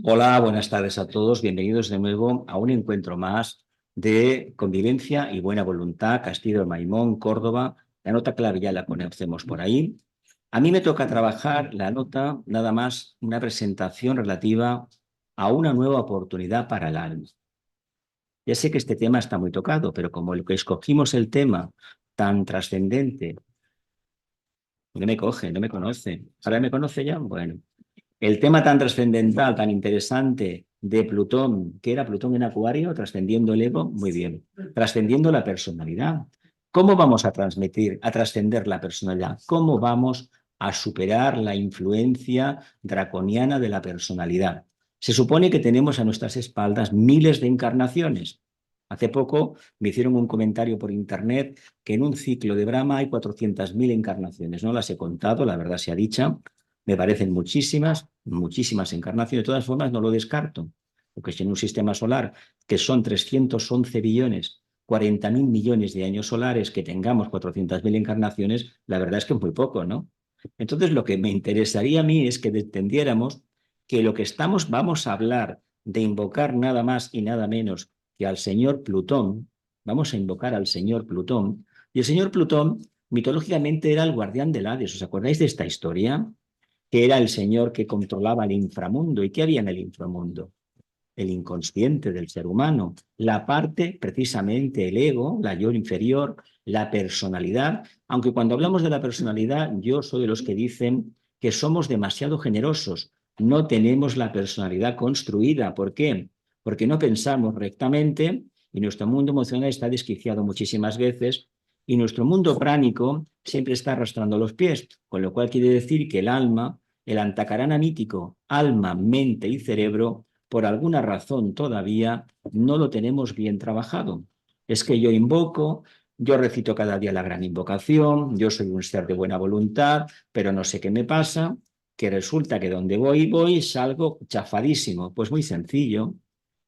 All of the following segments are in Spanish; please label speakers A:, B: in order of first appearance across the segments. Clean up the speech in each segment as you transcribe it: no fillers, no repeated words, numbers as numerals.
A: Hola, buenas tardes a todos. Bienvenidos de nuevo a un encuentro más de convivencia y buena voluntad, Castillo de Maimón, Córdoba. La nota clave ya la conocemos por ahí. A mí me toca trabajar la nota, nada más una presentación relativa a una nueva oportunidad para el alma. Ya sé que este tema está muy tocado, pero como el que escogimos el tema tan trascendente, no me coge, no me conoce. ¿Ahora me conoce ya? Bueno. El tema tan trascendental, tan interesante de Plutón, que era Plutón en Acuario, trascendiendo el ego, muy bien. Trascendiendo la personalidad. ¿Cómo vamos a transmitir, a trascender la personalidad? ¿Cómo vamos a superar la influencia draconiana de la personalidad? Se supone que tenemos a nuestras espaldas miles de encarnaciones. Hace poco me hicieron un comentario por internet que en un ciclo de Brahma hay 400.000 encarnaciones. No las he contado, la verdad sea dicha. Me parecen muchísimas, muchísimas encarnaciones. De todas formas, no lo descarto, porque si en un sistema solar que son 311 billones, 40.000 millones de años solares, que tengamos 400.000 encarnaciones, la verdad es que es muy poco, ¿no? Entonces, lo que me interesaría a mí es que entendiéramos que lo que vamos a hablar de invocar nada más y nada menos que al señor Plutón, vamos a invocar al señor Plutón, y el señor Plutón mitológicamente era el guardián del Hades. ¿Os acordáis de esta historia? Que era el señor que controlaba el inframundo. ¿Y qué había en el inframundo? El inconsciente del ser humano, la parte, precisamente el ego, la yo inferior, la personalidad, aunque cuando hablamos de la personalidad, yo soy de los que dicen que somos demasiado generosos, no tenemos la personalidad construida. ¿Por qué? Porque no pensamos rectamente y nuestro mundo emocional está desquiciado muchísimas veces y nuestro mundo pránico siempre está arrastrando los pies, con lo cual quiere decir que el alma, el antacarana mítico, alma, mente y cerebro, por alguna razón todavía no lo tenemos bien trabajado. Es que yo invoco, yo recito cada día la gran invocación, yo soy un ser de buena voluntad, pero no sé qué me pasa, que resulta que donde voy, salgo chafadísimo. Pues muy sencillo,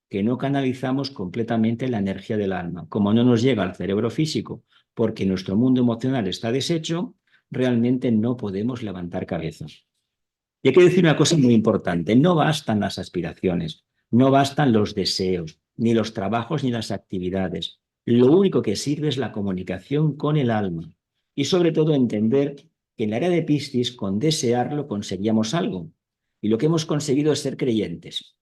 A: que no canalizamos completamente la energía del alma. Como no nos llega al cerebro físico, porque nuestro mundo emocional está deshecho, realmente no podemos levantar cabezas. Y hay que decir una cosa muy importante, no bastan las aspiraciones, no bastan los deseos, ni los trabajos, ni las actividades. Lo único que sirve es la comunicación con el alma y sobre todo entender que en el área de Piscis con desearlo conseguíamos algo y lo que hemos conseguido es ser creyentes.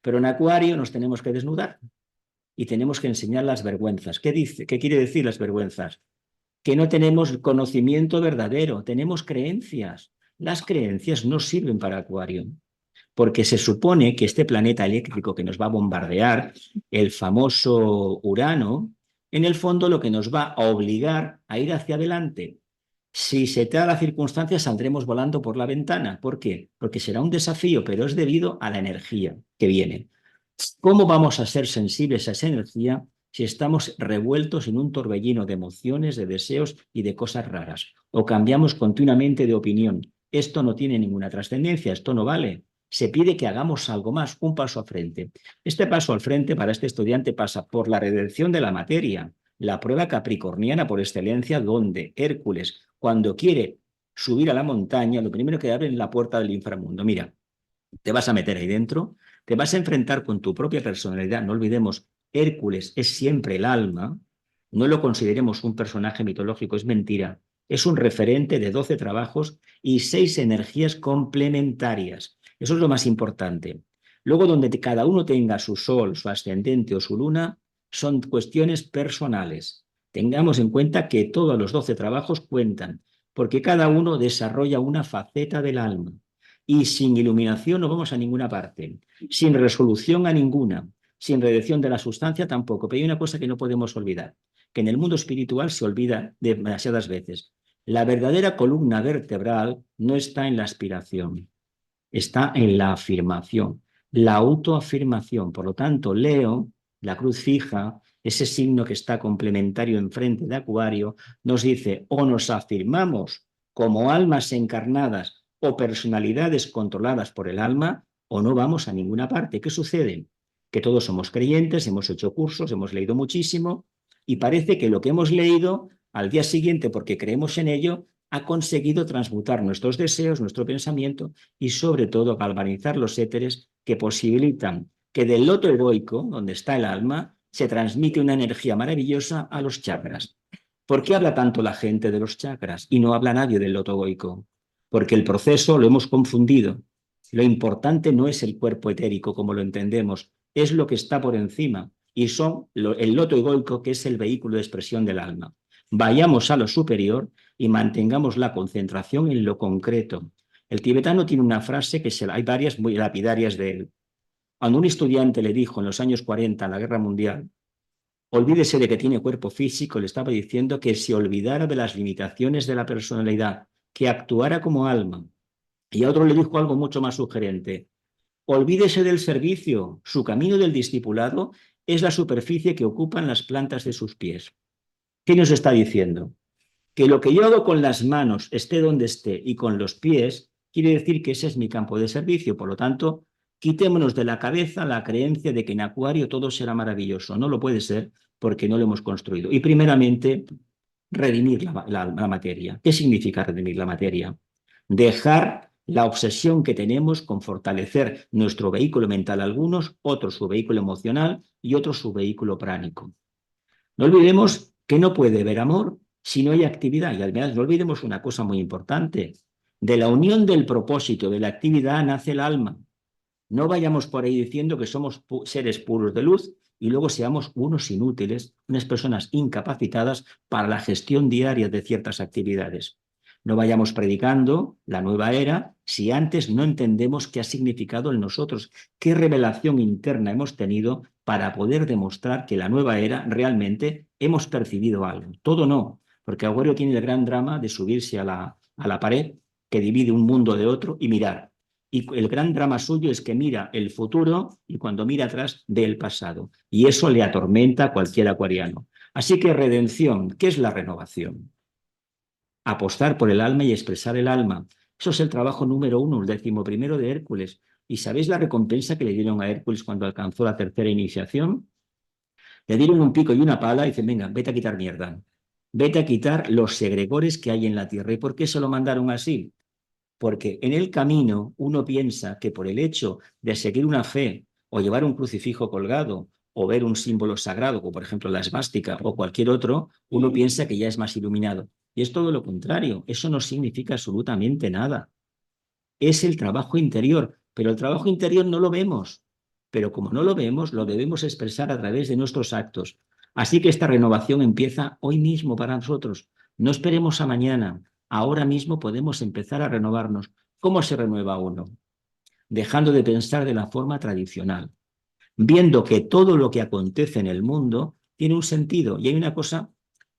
A: Pero en Acuario nos tenemos que desnudar y tenemos que enseñar las vergüenzas. ¿Qué dice? ¿Qué quiere decir las vergüenzas? Que no tenemos conocimiento verdadero, tenemos creencias. Las creencias no sirven para Acuario, porque se supone que este planeta eléctrico que nos va a bombardear, el famoso Urano, en el fondo lo que nos va a obligar a ir hacia adelante. Si se te da la circunstancia, saldremos volando por la ventana. ¿Por qué? Porque será un desafío, pero es debido a la energía que viene. ¿Cómo vamos a ser sensibles a esa energía si estamos revueltos en un torbellino de emociones, de deseos y de cosas raras? O cambiamos continuamente de opinión. Esto no tiene ninguna trascendencia, esto no vale. Se pide que hagamos algo más, un paso al frente. Este paso al frente para este estudiante pasa por la redención de la materia, la prueba capricorniana por excelencia, donde Hércules, cuando quiere subir a la montaña, lo primero que abre es la puerta del inframundo. Mira, te vas a meter ahí dentro, te vas a enfrentar con tu propia personalidad. No olvidemos, Hércules es siempre el alma, no lo consideremos un personaje mitológico, es mentira. Es un referente de 12 trabajos y 6 energías complementarias. Eso es lo más importante. Luego, donde cada uno tenga su sol, su ascendente o su luna, son cuestiones personales. Tengamos en cuenta que todos los 12 trabajos cuentan, porque cada uno desarrolla una faceta del alma. Y sin iluminación no vamos a ninguna parte, sin resolución a ninguna, sin redención de la sustancia tampoco. Pero hay una cosa que no podemos olvidar, que en el mundo espiritual se olvida demasiadas veces. La verdadera columna vertebral no está en la aspiración, está en la afirmación, la autoafirmación. Por lo tanto, Leo, la cruz fija, ese signo que está complementario enfrente de Acuario, nos dice o nos afirmamos como almas encarnadas o personalidades controladas por el alma o no vamos a ninguna parte. ¿Qué sucede? Que todos somos creyentes, hemos hecho cursos, hemos leído muchísimo y parece que lo que hemos leído al día siguiente, porque creemos en ello, ha conseguido transmutar nuestros deseos, nuestro pensamiento y sobre todo galvanizar los éteres que posibilitan que del loto egoico, donde está el alma, se transmite una energía maravillosa a los chakras. ¿Por qué habla tanto la gente de los chakras y no habla nadie del loto egoico? Porque el proceso lo hemos confundido. Lo importante no es el cuerpo etérico como lo entendemos, es lo que está por encima y son el loto egoico, que es el vehículo de expresión del alma. Vayamos a lo superior y mantengamos la concentración en lo concreto. El tibetano tiene una frase que hay varias muy lapidarias de él. Cuando un estudiante le dijo en los años 40, en la Guerra Mundial, olvídese de que tiene cuerpo físico, le estaba diciendo que se olvidara de las limitaciones de la personalidad, que actuara como alma. Y a otro le dijo algo mucho más sugerente. Olvídese del servicio, su camino del discipulado es la superficie que ocupan las plantas de sus pies. ¿Qué nos está diciendo? Que lo que yo hago con las manos, esté donde esté, y con los pies, quiere decir que ese es mi campo de servicio. Por lo tanto, quitémonos de la cabeza la creencia de que en Acuario todo será maravilloso. No lo puede ser porque no lo hemos construido. Y primeramente, redimir la materia. ¿Qué significa redimir la materia? Dejar la obsesión que tenemos con fortalecer nuestro vehículo mental algunos, otros su vehículo emocional y otros su vehículo pránico. No olvidemos que no puede haber amor si no hay actividad. Y además no olvidemos una cosa muy importante. De la unión del propósito de la actividad nace el alma. No vayamos por ahí diciendo que somos seres puros de luz y luego seamos unos inútiles, unas personas incapacitadas para la gestión diaria de ciertas actividades. No vayamos predicando la nueva era si antes no entendemos qué ha significado en nosotros, qué revelación interna hemos tenido para poder demostrar que la nueva era realmente hemos percibido algo. Todo no, porque Agüero tiene el gran drama de subirse a la pared que divide un mundo de otro y mirar. Y el gran drama suyo es que mira el futuro y cuando mira atrás ve el pasado. Y eso le atormenta a cualquier acuariano. Así que redención, ¿qué es la renovación? Apostar por el alma y expresar el alma. Eso es el trabajo número 1, el 11º de Hércules. ¿Y sabéis la recompensa que le dieron a Hércules cuando alcanzó la tercera iniciación? Le dieron un pico y una pala y dicen, venga, vete a quitar mierda. Vete a quitar los segregores que hay en la tierra. ¿Y por qué se lo mandaron así? Porque en el camino uno piensa que por el hecho de seguir una fe o llevar un crucifijo colgado o ver un símbolo sagrado, como por ejemplo la esvástica o cualquier otro, uno piensa que ya es más iluminado. Y es todo lo contrario, eso no significa absolutamente nada. Es el trabajo interior, pero el trabajo interior no lo vemos. Pero como no lo vemos, lo debemos expresar a través de nuestros actos. Así que esta renovación empieza hoy mismo para nosotros. No esperemos a mañana. Ahora mismo podemos empezar a renovarnos. ¿Cómo se renueva uno? Dejando de pensar de la forma tradicional, viendo que todo lo que acontece en el mundo tiene un sentido. Y hay una cosa,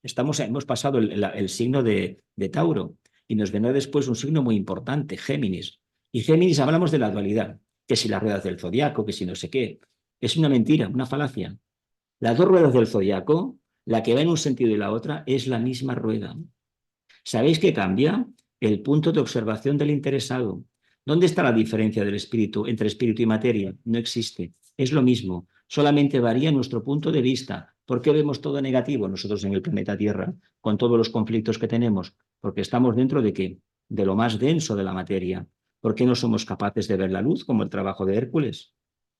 A: hemos pasado el signo de Tauro y nos vendrá después un signo muy importante, Géminis. Y Géminis hablamos de la dualidad, que si las ruedas del zodiaco, que si no sé qué. Es una mentira, una falacia. Las dos ruedas del zodiaco, la que va en un sentido y la otra, es la misma rueda. ¿Sabéis qué cambia? El punto de observación del interesado. ¿Dónde está la diferencia del espíritu entre espíritu y materia? No existe. Es lo mismo. Solamente varía nuestro punto de vista. ¿Por qué vemos todo negativo nosotros en el planeta Tierra, con todos los conflictos que tenemos? Porque estamos dentro de ¿qué? De lo más denso de la materia. ¿Por qué no somos capaces de ver la luz como el trabajo de Hércules?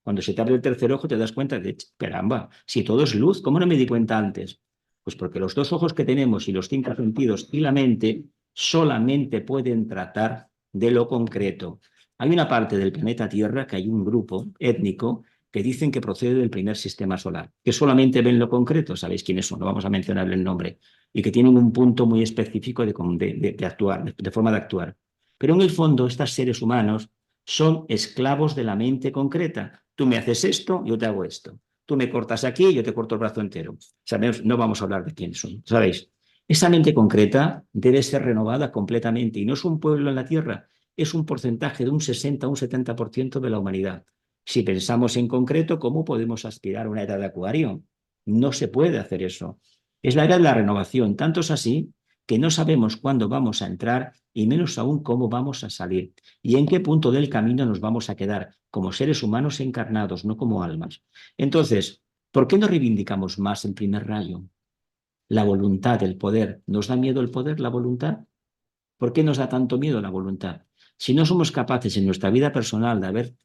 A: Cuando se te abre el tercer ojo te das cuenta de, caramba, si todo es luz, ¿cómo no me di cuenta antes? Pues porque los dos ojos que tenemos y los 5 sentidos y la mente solamente pueden tratar de lo concreto. Hay una parte del planeta Tierra que hay un grupo étnico que dicen que procede del primer sistema solar, que solamente ven lo concreto, sabéis quiénes son, no vamos a mencionarle el nombre, y que tienen un punto muy específico de actuar, de forma de actuar. Pero en el fondo, estos seres humanos son esclavos de la mente concreta. Tú me haces esto, yo te hago esto. Tú me cortas aquí, yo te corto el brazo entero. ¿Sabes? No vamos a hablar de quiénes son, ¿sabéis? Esa mente concreta debe ser renovada completamente y no es un pueblo en la Tierra, es un porcentaje de un 60 o un 70% de la humanidad. Si pensamos en concreto, ¿cómo podemos aspirar a una era de acuario? No se puede hacer eso. Es la era de la renovación, tanto es así que no sabemos cuándo vamos a entrar y menos aún cómo vamos a salir y en qué punto del camino nos vamos a quedar como seres humanos encarnados, no como almas. Entonces, ¿por qué no reivindicamos más el primer rayo? La voluntad, el poder. ¿Nos da miedo el poder, la voluntad? ¿Por qué nos da tanto miedo la voluntad? Si no somos capaces en nuestra vida personal de haber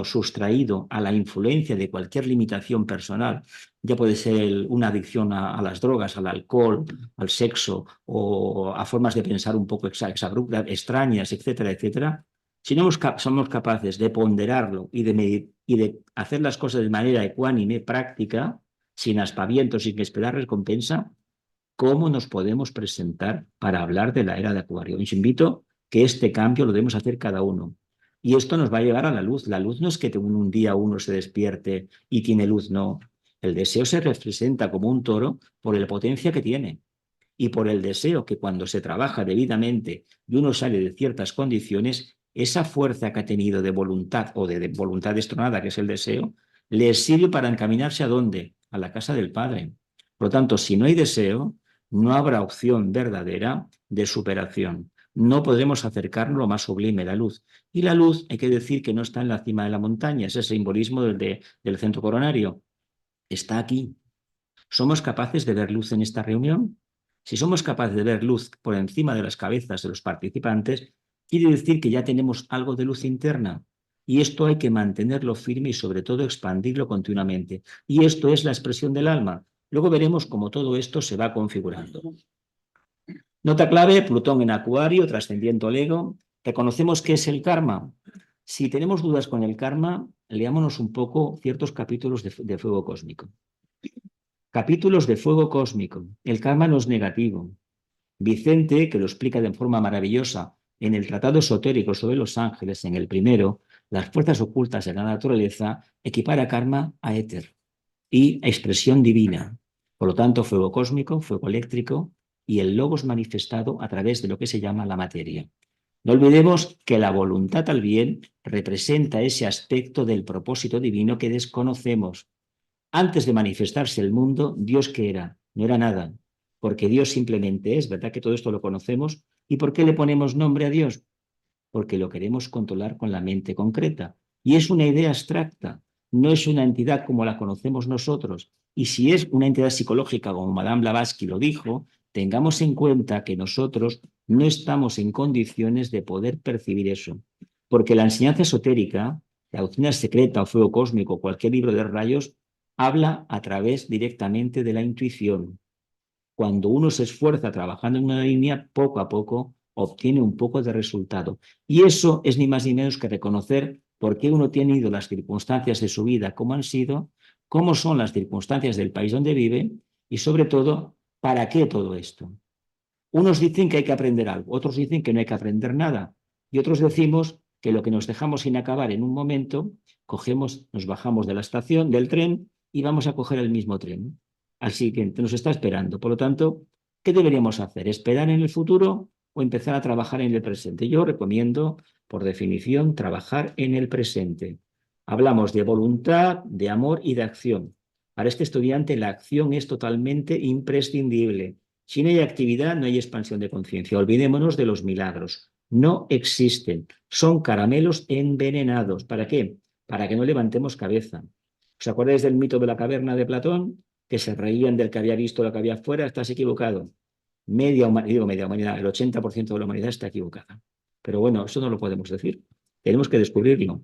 A: sustraído a la influencia de cualquier limitación personal, ya puede ser una adicción a las drogas, al alcohol, al sexo o a formas de pensar un poco exabruptas, extrañas, etcétera, etcétera, si no somos capaces de ponderarlo y de hacer las cosas de manera ecuánime, práctica, sin aspavientos, sin esperar recompensa, ¿cómo nos podemos presentar para hablar de la era de Acuario? Os invito que este cambio lo debemos hacer cada uno. Y esto nos va a llevar a la luz. La luz no es que un día uno se despierte y tiene luz, no. El deseo se representa como un toro por la potencia que tiene y por el deseo que cuando se trabaja debidamente y uno sale de ciertas condiciones, esa fuerza que ha tenido de voluntad o de voluntad destronada, que es el deseo, le sirve para encaminarse ¿a dónde? A la casa del Padre. Por lo tanto, si no hay deseo, no habrá opción verdadera de superación. No podremos acercarnos lo más sublime, la luz. Y la luz, hay que decir que no está en la cima de la montaña, ese simbolismo del centro coronario. Está aquí. ¿Somos capaces de ver luz en esta reunión? Si somos capaces de ver luz por encima de las cabezas de los participantes, quiere decir que ya tenemos algo de luz interna. Y esto hay que mantenerlo firme y sobre todo expandirlo continuamente. Y esto es la expresión del alma. Luego veremos cómo todo esto se va configurando. Nota clave, Plutón en Acuario, trascendiendo el ego. Reconocemos qué es el karma. Si tenemos dudas con el karma, leámonos un poco ciertos capítulos de Fuego Cósmico. Capítulos de Fuego Cósmico. El karma no es negativo. Vicente, que lo explica de forma maravillosa en el Tratado Esotérico sobre los Ángeles, en el primero, las fuerzas ocultas de la naturaleza, equipara karma a éter y a expresión divina. Por lo tanto, fuego cósmico, fuego eléctrico y el logos manifestado a través de lo que se llama la materia. No olvidemos que la voluntad al bien representa ese aspecto del propósito divino que desconocemos. Antes de manifestarse el mundo, ¿Dios qué era? No era nada, porque Dios simplemente es, ¿verdad que todo esto lo conocemos? ¿Y por qué le ponemos nombre a Dios? Porque lo queremos controlar con la mente concreta. Y es una idea abstracta, no es una entidad como la conocemos nosotros. Y si es una entidad psicológica, como Madame Blavatsky lo dijo, tengamos en cuenta que nosotros no estamos en condiciones de poder percibir eso. Porque la enseñanza esotérica, la doctrina secreta o fuego cósmico, cualquier libro de rayos, habla a través directamente de la intuición. Cuando uno se esfuerza trabajando en una línea, poco a poco obtiene un poco de resultado. Y eso es ni más ni menos que reconocer por qué uno tiene ido las circunstancias de su vida como han sido, cómo son las circunstancias del país donde vive y sobre todo, ¿para qué todo esto? Unos dicen que hay que aprender algo, otros dicen que no hay que aprender nada y otros decimos que lo que nos dejamos sin acabar en un momento, cogemos, nos bajamos de la estación, del tren y vamos a coger el mismo tren. Así que nos está esperando. Por lo tanto, ¿qué deberíamos hacer? ¿Esperar en el futuro o empezar a trabajar en el presente? Yo recomiendo, por definición, trabajar en el presente. Hablamos de voluntad, de amor y de acción. Para este estudiante la acción es totalmente imprescindible. Si no hay actividad, no hay expansión de conciencia. Olvidémonos de los milagros. No existen. Son caramelos envenenados. ¿Para qué? Para que no levantemos cabeza. ¿Os acordáis del mito de la caverna de Platón? Que se reían del que había visto lo que había afuera. Estás equivocado. Media humanidad, el 80% de la humanidad está equivocada. Pero bueno, eso no lo podemos decir. Tenemos que descubrirlo.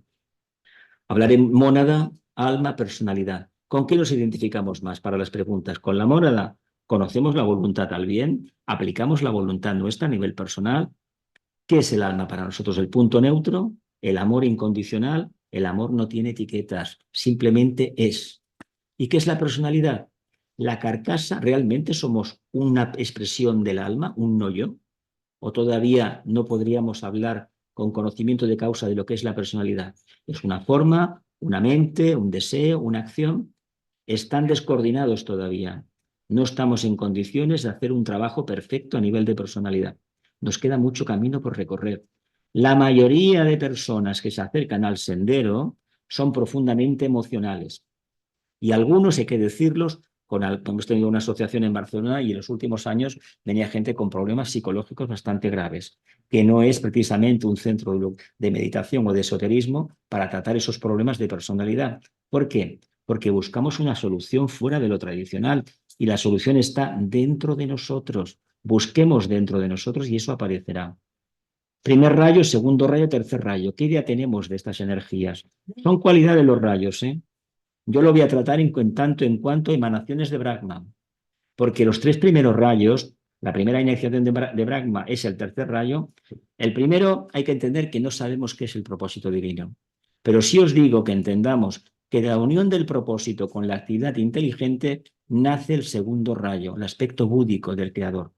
A: Hablaré mónada, alma, personalidad. ¿Con qué nos identificamos más para las preguntas? ¿Con la mónada? ¿Conocemos la voluntad al bien? ¿Aplicamos la voluntad nuestra a nivel personal? ¿Qué es el alma para nosotros? El punto neutro, el amor incondicional. El amor no tiene etiquetas, simplemente es. ¿Y qué es la personalidad? La carcasa, ¿realmente somos una expresión del alma, un no yo? ¿O todavía no podríamos hablar con conocimiento de causa de lo que es la personalidad? Es una forma, una mente, un deseo, una acción. Están descoordinados todavía. No estamos en condiciones de hacer un trabajo perfecto a nivel de personalidad. Nos queda mucho camino por recorrer. La mayoría de personas que se acercan al sendero son profundamente emocionales. Y algunos, hay que decirlos, hemos tenido una asociación en Barcelona y en los últimos años venía gente con problemas psicológicos bastante graves, que no es precisamente un centro de meditación o de esoterismo para tratar esos problemas de personalidad. ¿Por qué? Porque buscamos una solución fuera de lo tradicional y la solución está dentro de nosotros. Busquemos dentro de nosotros y eso aparecerá. Primer rayo, segundo rayo, tercer rayo. ¿Qué idea tenemos de estas energías? Son cualidades de los rayos, ¿eh? Yo lo voy a tratar en tanto en cuanto emanaciones de Brahma, porque los tres primeros rayos, la primera iniciación de Brahma es el tercer rayo. El primero hay que entender que no sabemos qué es el propósito divino, pero sí os digo que entendamos que de la unión del propósito con la actividad inteligente nace el segundo rayo, el aspecto búdico del creador,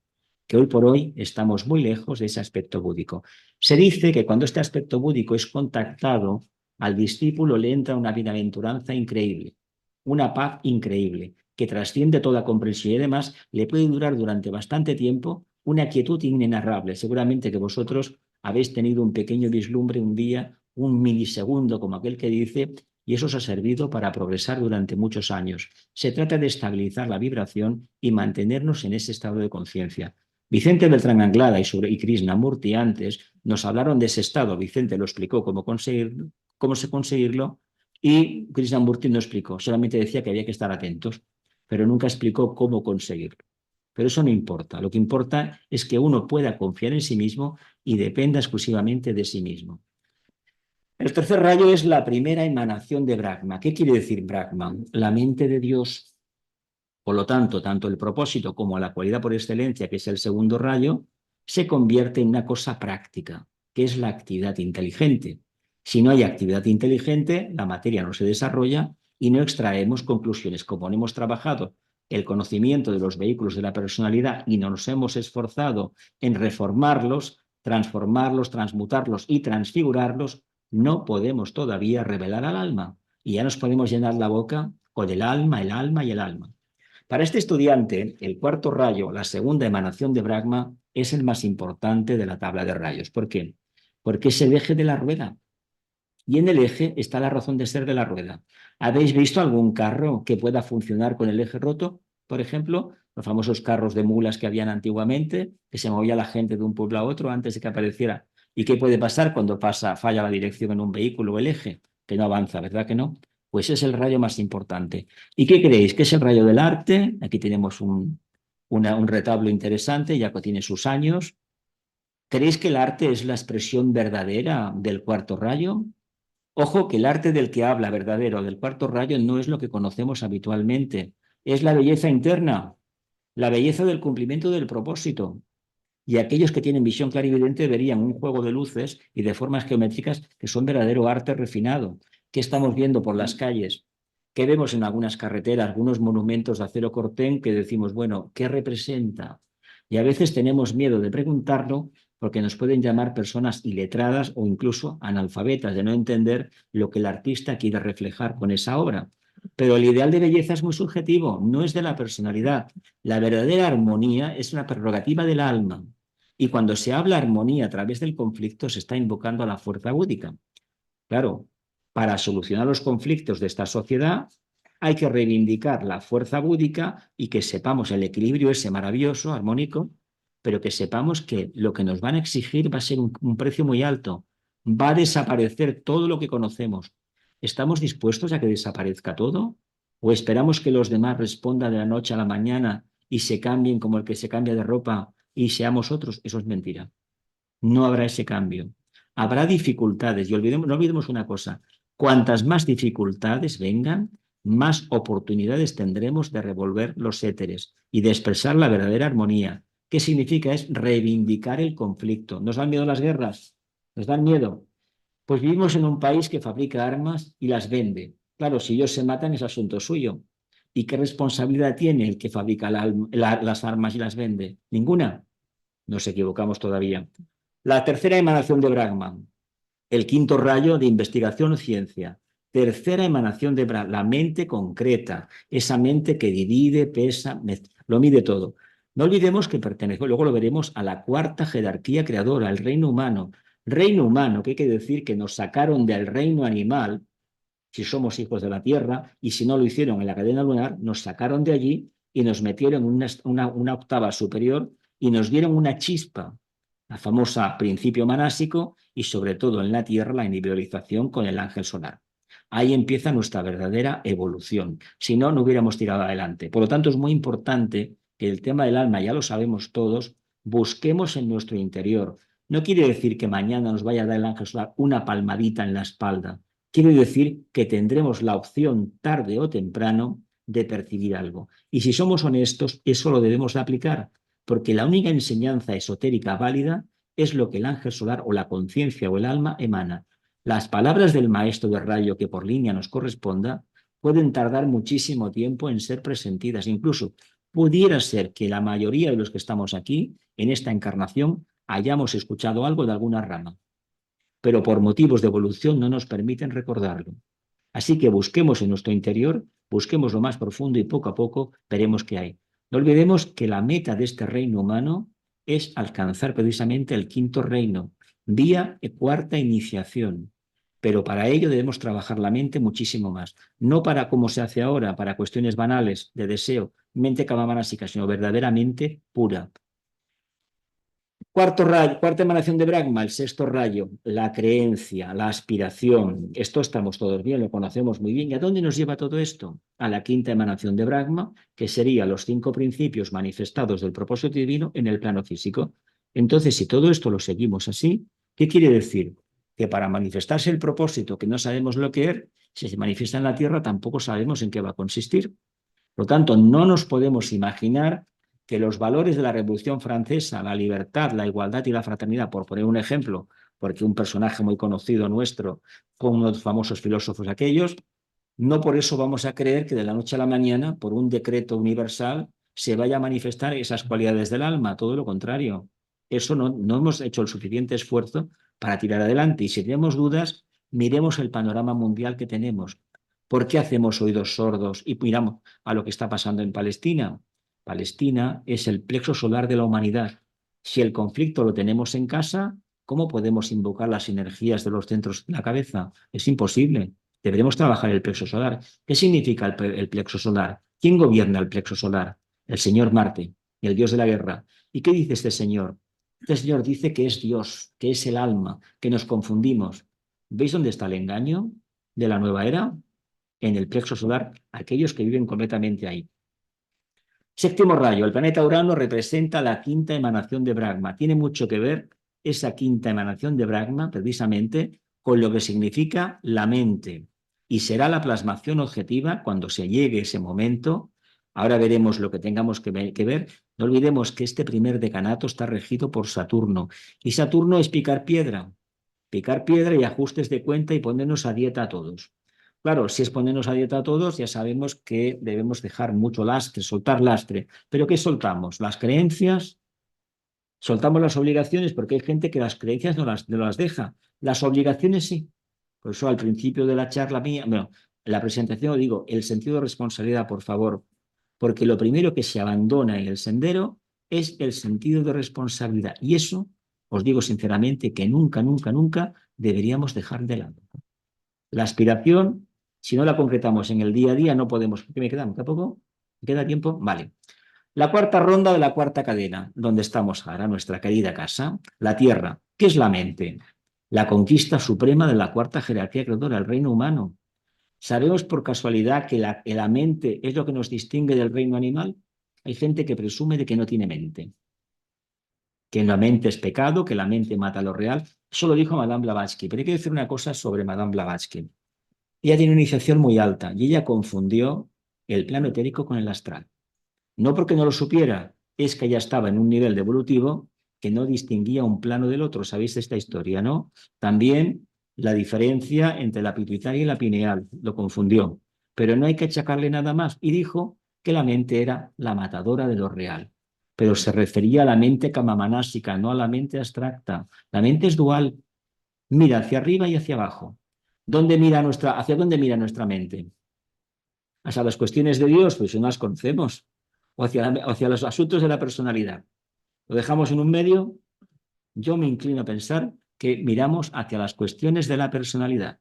A: que hoy por hoy estamos muy lejos de ese aspecto búdico. Se dice que cuando este aspecto búdico es contactado, al discípulo le entra una bienaventuranza increíble, una paz increíble, que trasciende toda comprensión y además le puede durar durante bastante tiempo una quietud inenarrable. Seguramente que vosotros habéis tenido un pequeño vislumbre un día, un milisegundo, como aquel que dice, y eso os ha servido para progresar durante muchos años. Se trata de estabilizar la vibración y mantenernos en ese estado de conciencia. Vicente Beltrán Anglada y Krishnamurti antes nos hablaron de ese estado. Vicente lo explicó cómo se conseguirlo y Krishnamurti no explicó, solamente decía que había que estar atentos, pero nunca explicó cómo conseguirlo. Pero eso no importa. Lo que importa es que uno pueda confiar en sí mismo y dependa exclusivamente de sí mismo. El tercer rayo es la primera emanación de Brahma. ¿Qué quiere decir Brahma? La mente de Dios. Por lo tanto, tanto el propósito como la cualidad por excelencia, que es el segundo rayo, se convierte en una cosa práctica, que es la actividad inteligente. Si no hay actividad inteligente, la materia no se desarrolla y no extraemos conclusiones. Como no hemos trabajado el conocimiento de los vehículos de la personalidad y no nos hemos esforzado en reformarlos, transformarlos, transmutarlos y transfigurarlos, no podemos todavía revelar al alma. Y ya nos podemos llenar la boca con el alma y el alma. Para este estudiante, el cuarto rayo, la segunda emanación de Brahma, es el más importante de la tabla de rayos. ¿Por qué? Porque es el eje de la rueda. Y en el eje está la razón de ser de la rueda. ¿Habéis visto algún carro que pueda funcionar con el eje roto? Por ejemplo, los famosos carros de mulas que habían antiguamente, que se movía la gente de un pueblo a otro antes de que apareciera. ¿Y qué puede pasar cuando falla la dirección en un vehículo o el eje? Que no avanza, ¿verdad que no? Pues es el rayo más importante. ¿Y qué creéis? ¿Qué es el rayo del arte? Aquí tenemos un retablo interesante, ya que tiene sus años. ¿Creéis que el arte es la expresión verdadera del cuarto rayo? Ojo que el arte del que habla verdadero del cuarto rayo no es lo que conocemos habitualmente, es la belleza interna, la belleza del cumplimiento del propósito. Y aquellos que tienen visión clarividente verían un juego de luces y de formas geométricas que son verdadero arte refinado. ¿Qué estamos viendo por las calles? ¿Qué vemos en algunas carreteras, algunos monumentos de acero cortén que decimos, bueno, ¿qué representa? Y a veces tenemos miedo de preguntarlo porque nos pueden llamar personas iletradas o incluso analfabetas de no entender lo que el artista quiere reflejar con esa obra. Pero el ideal de belleza es muy subjetivo, no es de la personalidad. La verdadera armonía es una prerrogativa del alma. Y cuando se habla armonía a través del conflicto, se está invocando a la fuerza búdica. Claro, para solucionar los conflictos de esta sociedad hay que reivindicar la fuerza búdica y que sepamos el equilibrio ese maravilloso, armónico, pero que sepamos que lo que nos van a exigir va a ser un precio muy alto. Va a desaparecer todo lo que conocemos. ¿Estamos dispuestos a que desaparezca todo? ¿O esperamos que los demás respondan de la noche a la mañana y se cambien como el que se cambia de ropa y seamos otros? Eso es mentira. No habrá ese cambio. Habrá dificultades y no olvidemos una cosa, cuantas más dificultades vengan, más oportunidades tendremos de revolver los éteres y de expresar la verdadera armonía. ¿Qué significa? Es reivindicar el conflicto. ¿Nos dan miedo las guerras? ¿Nos dan miedo? Pues vivimos en un país que fabrica armas y las vende. Claro, si ellos se matan es asunto suyo. ¿Y qué responsabilidad tiene el que fabrica las armas y las vende? Ninguna. Nos equivocamos todavía. La tercera emanación de Brahma, el quinto rayo de investigación o ciencia. Tercera emanación de Brahma, la mente concreta, esa mente que divide, pesa, lo mide todo. No olvidemos que pertenece, luego lo veremos, a la cuarta jerarquía creadora, el reino humano. Reino humano, que hay que decir que nos sacaron del reino animal, si somos hijos de la Tierra, y si no lo hicieron en la cadena lunar, nos sacaron de allí y nos metieron en una octava superior y nos dieron una chispa, la famosa principio manásico y sobre todo en la Tierra la individualización con el ángel solar. Ahí empieza nuestra verdadera evolución. Si no, no hubiéramos tirado adelante. Por lo tanto, es muy importante que el tema del alma, ya lo sabemos todos, busquemos en nuestro interior. no quiere decir que mañana nos vaya a dar el ángel solar una palmadita en la espalda. Quiere decir que tendremos la opción tarde o temprano de percibir algo. Y si somos honestos, eso lo debemos de aplicar, porque la única enseñanza esotérica válida es lo que el ángel solar o la conciencia o el alma emana. Las palabras del maestro de rayo que por línea nos corresponda pueden tardar muchísimo tiempo en ser presentidas. Incluso pudiera ser que la mayoría de los que estamos aquí en esta encarnación hayamos escuchado algo de alguna rama, pero por motivos de evolución no nos permiten recordarlo. Así que busquemos en nuestro interior, busquemos lo más profundo y poco a poco veremos qué hay. No olvidemos que la meta de este reino humano es alcanzar precisamente el quinto reino, vía cuarta iniciación. Pero para ello debemos trabajar la mente muchísimo más. No para como se hace ahora, para cuestiones banales de deseo, mente kamamanásika, sino verdaderamente pura. Cuarto rayo, cuarta emanación de Brahma, el sexto rayo, la creencia, la aspiración. Esto estamos todos bien, lo conocemos muy bien. ¿Y a dónde nos lleva todo esto? A la quinta emanación de Brahma, que sería los 5 principios manifestados del propósito divino en el plano físico. Entonces, si todo esto lo seguimos así, ¿qué quiere decir? Que para manifestarse el propósito, que no sabemos lo que es, si se manifiesta en la Tierra, tampoco sabemos en qué va a consistir. Por lo tanto, no nos podemos imaginar que los valores de la Revolución Francesa, la libertad, la igualdad y la fraternidad, por poner un ejemplo, porque un personaje muy conocido nuestro fue uno de los famosos filósofos aquellos, no por eso vamos a creer que de la noche a la mañana, por un decreto universal, se vaya a manifestar esas cualidades del alma, todo lo contrario. Eso no hemos hecho el suficiente esfuerzo para tirar adelante. Y si tenemos dudas, miremos el panorama mundial que tenemos. ¿Por qué hacemos oídos sordos y miramos a lo que está pasando en Palestina? Palestina es el plexo solar de la humanidad. Si el conflicto lo tenemos en casa, ¿cómo podemos invocar las energías de los centros de la cabeza? Es imposible. Deberemos trabajar el plexo solar. ¿Qué significa el plexo solar? ¿Quién gobierna el plexo solar? El señor Marte, el dios de la guerra. ¿Y qué dice este señor? Este señor dice que es Dios, que es el alma, que nos confundimos. ¿Veis dónde está el engaño de la nueva era? En el plexo solar, aquellos que viven completamente ahí. Séptimo rayo, el planeta Urano representa la quinta emanación de Brahma. Tiene mucho que ver esa quinta emanación de Brahma, precisamente, con lo que significa la mente. Y será la plasmación objetiva cuando se llegue ese momento. Ahora veremos lo que tengamos que ver. No olvidemos que este primer decanato está regido por Saturno. Y Saturno es picar piedra y ajustes de cuenta y ponernos a dieta a todos. Claro, si es ponernos a dieta a todos, ya sabemos que debemos dejar mucho lastre, soltar lastre. ¿Pero qué soltamos? ¿Las creencias? Soltamos las obligaciones porque hay gente que las creencias no las deja. Las obligaciones sí. Por eso al principio de la charla mía, bueno, la presentación digo, el sentido de responsabilidad, por favor, porque lo primero que se abandona en el sendero es el sentido de responsabilidad. Y eso, os digo sinceramente, que nunca, nunca, nunca deberíamos dejar de lado. La aspiración, si no la concretamos en el día a día, no podemos. ¿Qué me queda? ¿Me queda poco? ¿Me queda tiempo? Vale. La cuarta ronda de la cuarta cadena, donde estamos ahora, nuestra querida casa, la Tierra. ¿Qué es la mente? La conquista suprema de la cuarta jerarquía creadora, el reino humano. ¿Sabemos por casualidad que la mente es lo que nos distingue del reino animal? Hay gente que presume de que no tiene mente, que la mente es pecado, que la mente mata lo real. Eso lo dijo Madame Blavatsky. Pero hay que decir una cosa sobre Madame Blavatsky. Ella tiene una iniciación muy alta y ella confundió el plano etérico con el astral. No porque no lo supiera, es que ella estaba en un nivel evolutivo que no distinguía un plano del otro. ¿Sabéis esta historia, no? También la diferencia entre la pituitaria y la pineal, lo confundió. Pero no hay que achacarle nada más. Y dijo que la mente era la matadora de lo real. Pero se refería a la mente kamamanásica, no a la mente abstracta. La mente es dual, mira hacia arriba y hacia abajo. ¿Hacia dónde mira nuestra mente? ¿Hacia las cuestiones de Dios? Pues no las conocemos. O hacia los asuntos de la personalidad. ¿Lo dejamos en un medio? Yo me inclino a pensar que miramos hacia las cuestiones de la personalidad.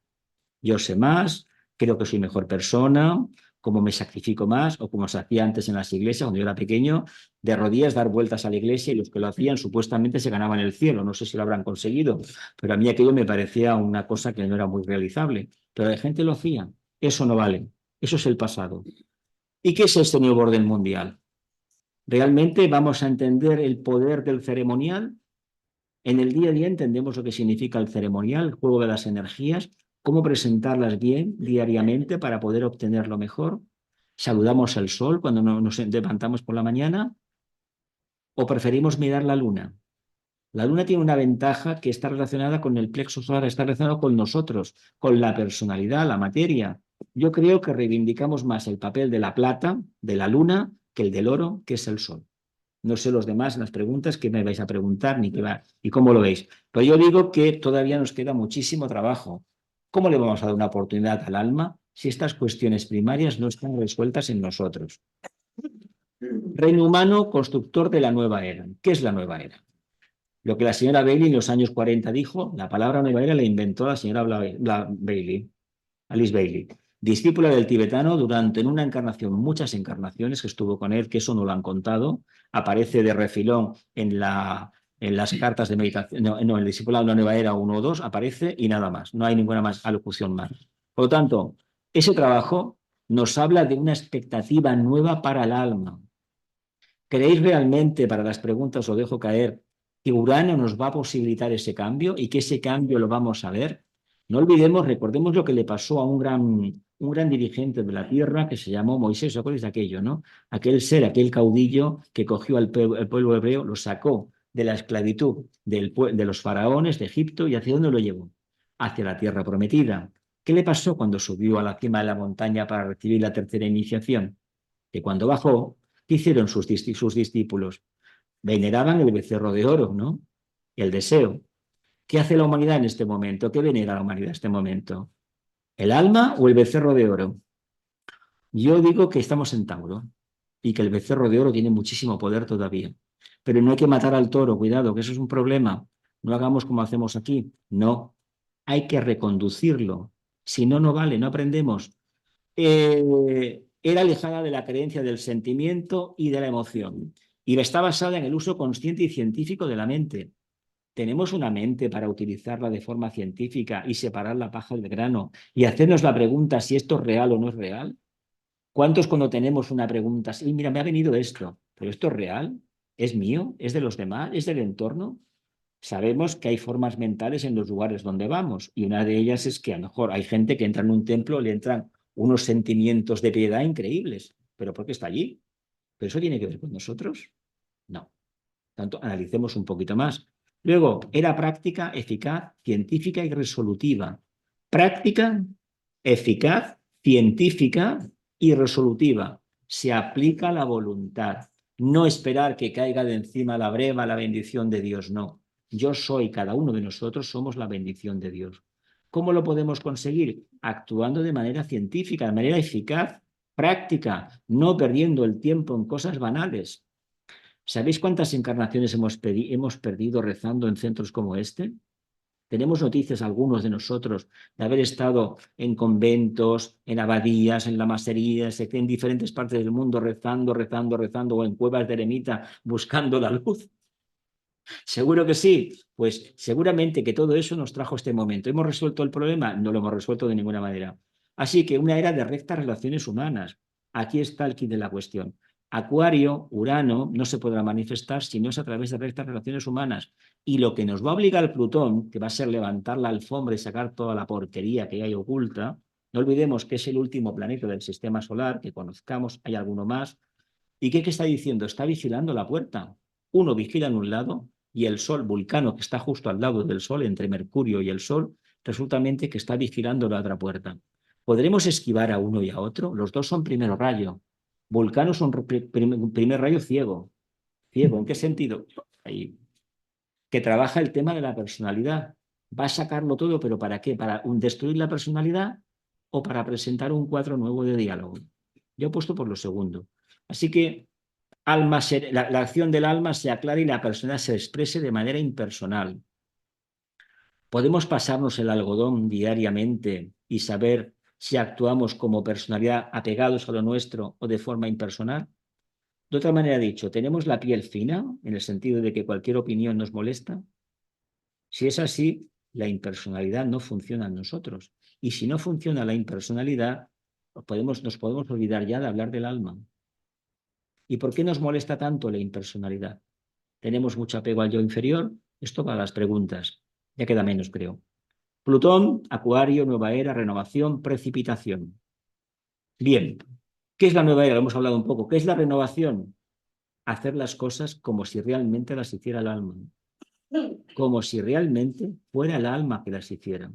A: Yo sé más, creo que soy mejor persona, como me sacrifico más, o como se hacía antes en las iglesias, cuando yo era pequeño, de rodillas dar vueltas a la iglesia y los que lo hacían supuestamente se ganaban el cielo. No sé si lo habrán conseguido, pero a mí aquello me parecía una cosa que no era muy realizable. Pero la gente lo hacía. Eso no vale. Eso es el pasado. ¿Y qué es este nuevo orden mundial? ¿Realmente vamos a entender el poder del ceremonial? En el día a día entendemos lo que significa el ceremonial, el juego de las energías, cómo presentarlas bien diariamente para poder obtener lo mejor. Saludamos al sol cuando nos levantamos por la mañana o preferimos mirar la luna. La luna tiene una ventaja que está relacionada con el plexo solar, está relacionado con nosotros, con la personalidad, la materia. Yo creo que reivindicamos más el papel de la plata, de la luna, que el del oro, que es el sol. No sé los demás, las preguntas que me vais a preguntar ni qué va y cómo lo veis. Pero yo digo que todavía nos queda muchísimo trabajo. ¿Cómo le vamos a dar una oportunidad al alma si estas cuestiones primarias no están resueltas en nosotros? Reino humano, constructor de la nueva era. ¿Qué es la nueva era? Lo que la señora Bailey en los años 40 dijo, la palabra nueva era la inventó la señora Bailey, Alice Bailey, discípula del tibetano durante en una encarnación, muchas encarnaciones que estuvo con él, que eso no lo han contado, aparece de refilón en las cartas de meditación, no, el discípulado de la nueva era 1 o 2 aparece y nada más, no hay ninguna más alocución más. Por lo tanto, ese trabajo nos habla de una expectativa nueva para el alma. ¿Creéis realmente, para las preguntas os dejo caer, que Urano nos va a posibilitar ese cambio y que ese cambio lo vamos a ver? No olvidemos, recordemos lo que le pasó a un gran dirigente de la Tierra que se llamó Moisés, ¿os acordáis de aquello, no? Aquel ser, aquel caudillo que cogió al pueblo hebreo, lo sacó de la esclavitud de los faraones de Egipto y ¿hacia dónde lo llevó? Hacia la tierra prometida. ¿Qué le pasó cuando subió a la cima de la montaña para recibir la tercera iniciación? Que cuando bajó, ¿qué hicieron sus discípulos? Veneraban el becerro de oro, ¿no? Y el deseo. ¿Qué hace la humanidad en este momento? ¿Qué venera la humanidad en este momento? ¿El alma o el becerro de oro? Yo digo que estamos en Tauro y que el becerro de oro tiene muchísimo poder todavía. Pero no hay que matar al toro, cuidado, que eso es un problema. No hagamos como hacemos aquí. No, hay que reconducirlo. Si no, no vale, no aprendemos. Era alejada de la creencia del sentimiento y de la emoción. Y está basada en el uso consciente y científico de la mente. Tenemos una mente para utilizarla de forma científica y separar la paja del grano y hacernos la pregunta si esto es real o no es real. ¿Cuántos cuando tenemos una pregunta, sí, mira, me ha venido esto, pero esto es real? ¿Es mío? ¿Es de los demás? ¿Es del entorno? Sabemos que hay formas mentales en los lugares donde vamos y una de ellas es que a lo mejor hay gente que entra en un templo, le entran unos sentimientos de piedad increíbles, pero ¿por qué está allí? ¿Pero eso tiene que ver con nosotros? No. Tanto, analicemos un poquito más. Luego, era práctica, eficaz, científica y resolutiva. Práctica, eficaz, científica y resolutiva. Se aplica la voluntad. No esperar que caiga de encima la breva la bendición de Dios, no. Yo soy, cada uno de nosotros somos la bendición de Dios. ¿Cómo lo podemos conseguir? Actuando de manera científica, de manera eficaz, práctica, no perdiendo el tiempo en cosas banales. ¿Sabéis cuántas encarnaciones hemos perdido rezando en centros como este? Tenemos noticias, algunos de nosotros, de haber estado en conventos, en abadías, en lamaserías, en diferentes partes del mundo rezando, rezando, rezando, o en cuevas de eremita buscando la luz. Seguro que sí. Pues seguramente que todo eso nos trajo este momento. ¿Hemos resuelto el problema? No lo hemos resuelto de ninguna manera. Así que una era de rectas relaciones humanas. Aquí está el kit de la cuestión. Acuario, Urano, no se podrá manifestar si no es a través de rectas relaciones humanas. Y lo que nos va a obligar el Plutón, que va a ser levantar la alfombra y sacar toda la porquería que hay oculta, no olvidemos que es el último planeta del sistema solar, que conozcamos, hay alguno más. ¿Y qué está diciendo? Está vigilando la puerta. Uno vigila en un lado y el Sol, Vulcano, que está justo al lado del Sol, entre Mercurio y el Sol, resultamente que está vigilando la otra puerta. ¿Podremos esquivar a uno y a otro? Los dos son primer rayo. Vulcano es un primer rayo ciego. ¿Ciego? ¿En qué sentido? Ahí. Que trabaja el tema de la personalidad. Va a sacarlo todo, pero ¿para qué? ¿Para destruir la personalidad o para presentar un cuadro nuevo de diálogo? Yo apuesto por lo segundo. Así que la acción del alma se aclara y la persona se exprese de manera impersonal. ¿Podemos pasarnos el algodón diariamente y saber si actuamos como personalidad apegados a lo nuestro o de forma impersonal? De otra manera dicho, ¿tenemos la piel fina en el sentido de que cualquier opinión nos molesta? Si es así, la impersonalidad no funciona en nosotros. Y si no funciona la impersonalidad, nos podemos olvidar ya de hablar del alma. ¿Y por qué nos molesta tanto la impersonalidad? Tenemos mucho apego al yo inferior, Esto para las preguntas. Ya queda menos, creo. Plutón, Acuario, nueva era, renovación, precipitación. Bien, ¿qué es la nueva era? Lo hemos hablado un poco. ¿Qué es la renovación? Hacer las cosas como si realmente las hiciera el alma. Como si realmente fuera el alma que las hiciera.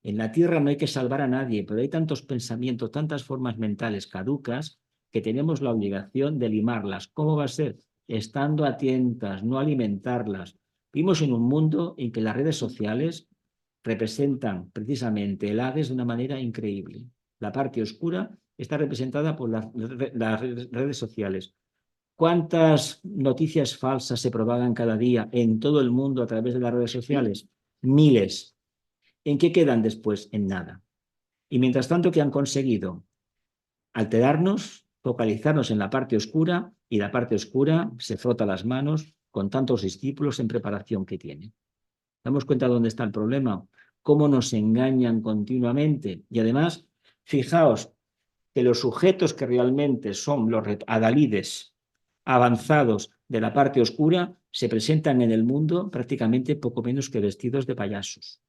A: En la Tierra no hay que salvar a nadie, pero hay tantos pensamientos, tantas formas mentales caducas que tenemos la obligación de limarlas. ¿Cómo va a ser? Estando atentas, no alimentarlas. Vivimos en un mundo en que las redes sociales representan precisamente el Hades de una manera increíble. La parte oscura está representada por las redes sociales. ¿Cuántas noticias falsas se propagan cada día en todo el mundo a través de las redes sociales? Miles. ¿En qué quedan después? En nada. Y mientras tanto, ¿qué han conseguido? Alterarnos, focalizarnos en la parte oscura, y la parte oscura se frota las manos con tantos discípulos en preparación que tiene. ¿Damos cuenta de dónde está el problema? Cómo nos engañan continuamente. Y además, fijaos que los sujetos que realmente son los adalides avanzados de la parte oscura se presentan en el mundo prácticamente poco menos que vestidos de payasos.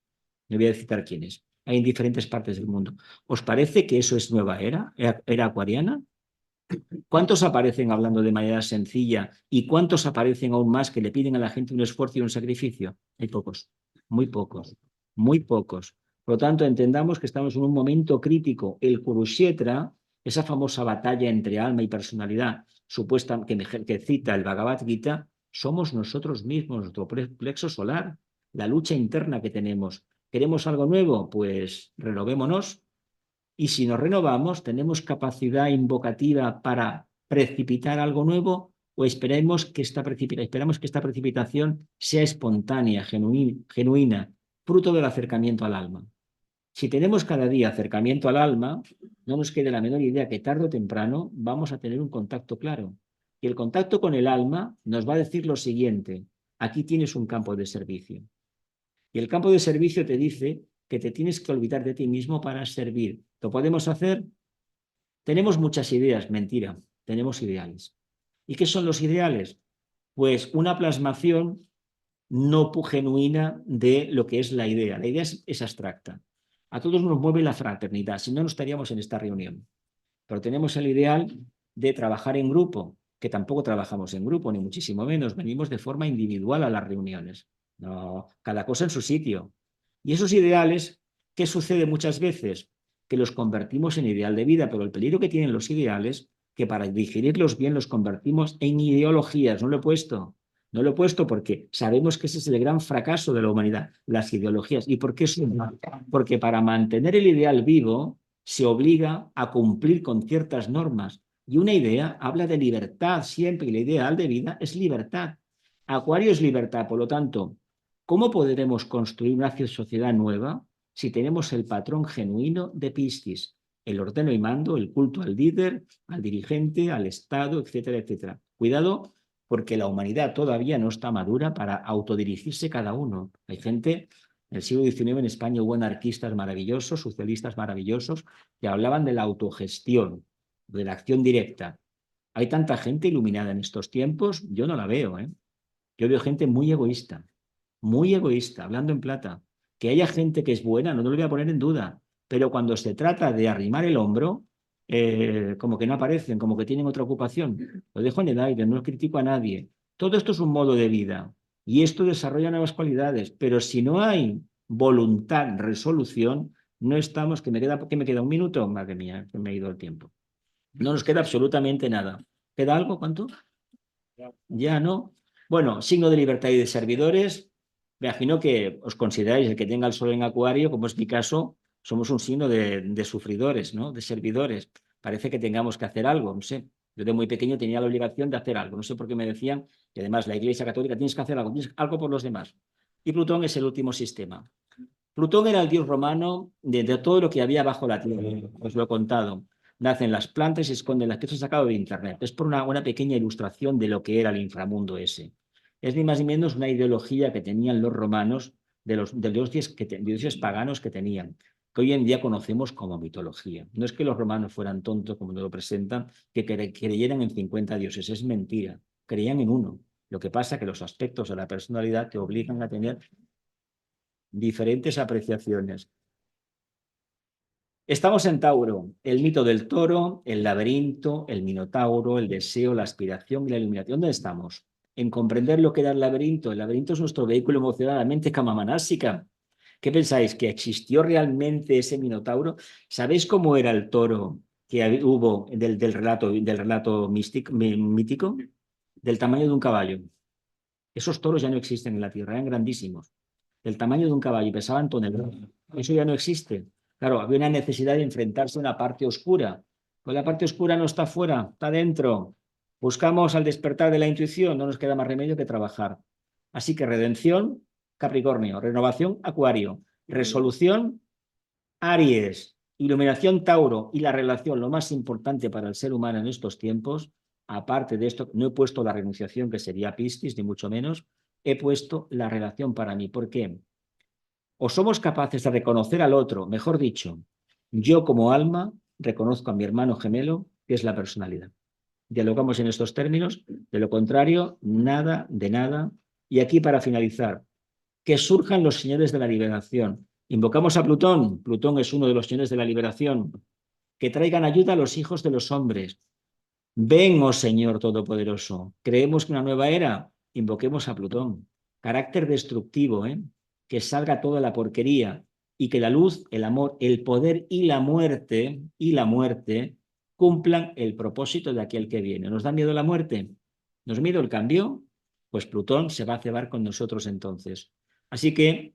A: No voy a citar quiénes. Hay en diferentes partes del mundo. ¿Os parece que eso es nueva era? ¿Era acuariana? ¿Cuántos aparecen hablando de manera sencilla y cuántos aparecen aún más que le piden a la gente un esfuerzo y un sacrificio? Hay pocos, muy pocos, muy pocos. Por lo tanto, entendamos que estamos en un momento crítico. El Kurukshetra, esa famosa batalla entre alma y personalidad, supuesta que cita el Bhagavad Gita, somos nosotros mismos, nuestro plexo solar, la lucha interna que tenemos. ¿Queremos algo nuevo? Pues renovémonos. Y si nos renovamos, ¿tenemos capacidad invocativa para precipitar algo nuevo o esperamos que esta precipitación sea espontánea, genuina, fruto del acercamiento al alma? Si tenemos cada día acercamiento al alma, no nos quede la menor idea que tarde o temprano vamos a tener un contacto claro. Y el contacto con el alma nos va a decir lo siguiente: aquí tienes un campo de servicio. Y el campo de servicio te dice que te tienes que olvidar de ti mismo para servir. ¿Lo podemos hacer? Tenemos muchas ideas, mentira, tenemos ideales. ¿Y qué son los ideales? Pues una plasmación no genuina de lo que es la idea. La idea es abstracta. A todos nos mueve la fraternidad, si no, no estaríamos en esta reunión. Pero tenemos el ideal de trabajar en grupo, que tampoco trabajamos en grupo, ni muchísimo menos. Venimos de forma individual a las reuniones. No, cada cosa en su sitio. Y esos ideales, ¿qué sucede muchas veces? Que los convertimos en ideal de vida, pero el peligro que tienen los ideales, que para digerirlos bien los convertimos en ideologías. No lo he puesto. No lo he puesto porque sabemos que ese es el gran fracaso de la humanidad, las ideologías. ¿Y por qué eso? Porque para mantener el ideal vivo se obliga a cumplir con ciertas normas. Y una idea habla de libertad siempre, y la ideal de vida es libertad. Acuario es libertad, por lo tanto, ¿cómo podremos construir una sociedad nueva si tenemos el patrón genuino de Piscis? El ordeno y mando, el culto al líder, al dirigente, al Estado, etcétera, etcétera. Cuidado, porque la humanidad todavía no está madura para autodirigirse cada uno. Hay gente, en el siglo XIX en España hubo anarquistas maravillosos, socialistas maravillosos, que hablaban de la autogestión, de la acción directa. ¿Hay tanta gente iluminada en estos tiempos? Yo no la veo, ¿eh? Yo veo gente muy egoísta, hablando en plata. Que haya gente que es buena, no lo voy a poner en duda, pero cuando se trata de arrimar el hombro, como que no aparecen, como que tienen otra ocupación. Lo dejo en el aire, no critico a nadie. Todo esto es un modo de vida y esto desarrolla nuevas cualidades, pero si no hay voluntad, resolución, no estamos, que me queda un minuto, madre mía, que me ha ido el tiempo. No nos queda absolutamente nada. ¿Queda algo? ¿Cuánto? Ya no. Bueno, signo de libertad y de servidores. Me imagino que os consideráis el que tenga el sol en Acuario, como es mi caso, somos un signo de sufridores, ¿no? De servidores. Parece que tengamos que hacer algo, no sé. Yo de muy pequeño tenía la obligación de hacer algo. No sé por qué me decían que además la Iglesia Católica tienes que hacer algo, tienes algo por los demás. Y Plutón es el último sistema. Plutón era el dios romano de todo lo que había bajo la tierra. Os lo he contado. Nacen las plantas y se esconden las que os he sacado de internet. Es por una pequeña ilustración de lo que era el inframundo ese. Es ni más ni menos una ideología que tenían los romanos de los dioses paganos que tenían, que hoy en día conocemos como mitología. No es que los romanos fueran tontos, como nos lo presentan, que creyeran en 50 dioses. Es mentira. Creían en uno. Lo que pasa es que los aspectos de la personalidad te obligan a tener diferentes apreciaciones. Estamos en Tauro, el mito del toro, el laberinto, el minotauro, el deseo, la aspiración y la iluminación. ¿Dónde estamos? En comprender lo que era el laberinto. El laberinto es nuestro vehículo emocional, la mente kamamásica. ¿Qué pensáis? ¿Que existió realmente ese minotauro? ¿Sabéis cómo era el toro que hubo del relato mítico? Del tamaño de un caballo. Esos toros ya no existen en la Tierra, eran grandísimos. Del tamaño de un caballo y pesaban toneladas. Eso ya no existe. Claro, había una necesidad de enfrentarse a una parte oscura. Pues la parte oscura no está fuera, está dentro. Buscamos al despertar de la intuición, no nos queda más remedio que trabajar. Así que redención, Capricornio, renovación, Acuario, resolución, Aries, iluminación, Tauro, y la relación, lo más importante para el ser humano en estos tiempos, aparte de esto, no he puesto la renunciación, que sería Piscis, ni mucho menos, he puesto la relación para mí. ¿Por qué? O somos capaces de reconocer al otro, mejor dicho, yo como alma reconozco a mi hermano gemelo, que es la personalidad. Dialogamos en estos términos, de lo contrario, nada de nada. Y aquí para finalizar, que surjan los señores de la liberación. Invocamos a Plutón, Plutón es uno de los señores de la liberación, que traigan ayuda a los hijos de los hombres. Ven, oh Señor Todopoderoso, creemos que una nueva era, invoquemos a Plutón. Carácter destructivo, que salga toda la porquería y que la luz, el amor, el poder y la muerte cumplan el propósito de aquel que viene. ¿Nos da miedo la muerte? ¿Nos da miedo el cambio? Pues Plutón se va a cebar con nosotros entonces. Así que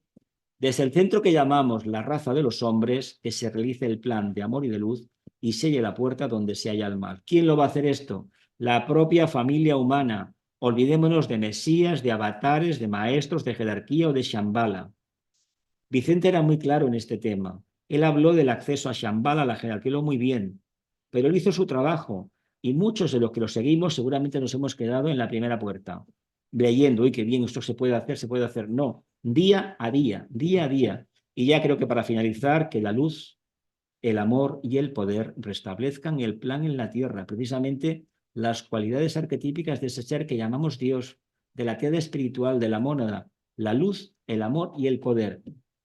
A: desde el centro que llamamos la raza de los hombres, que se realice el plan de amor y de luz y selle la puerta donde se halla el mal. ¿Quién lo va a hacer esto? La propia familia humana. Olvidémonos de mesías, de avatares, de maestros, de jerarquía o de Shambhala. Vicente era muy claro en este tema. Él habló del acceso a Shambhala, a la jerarquía, lo muy bien, pero él hizo su trabajo y muchos de los que lo seguimos seguramente nos hemos quedado en la primera puerta, leyendo, uy, qué bien, esto se puede hacer, se puede hacer. No, día a día, día a día. Y ya creo que para finalizar, que la luz, el amor y el poder restablezcan el plan en la tierra, precisamente las cualidades arquetípicas de ese ser que llamamos Dios, de la tierra espiritual, de la mónada, la luz, el amor y el poder.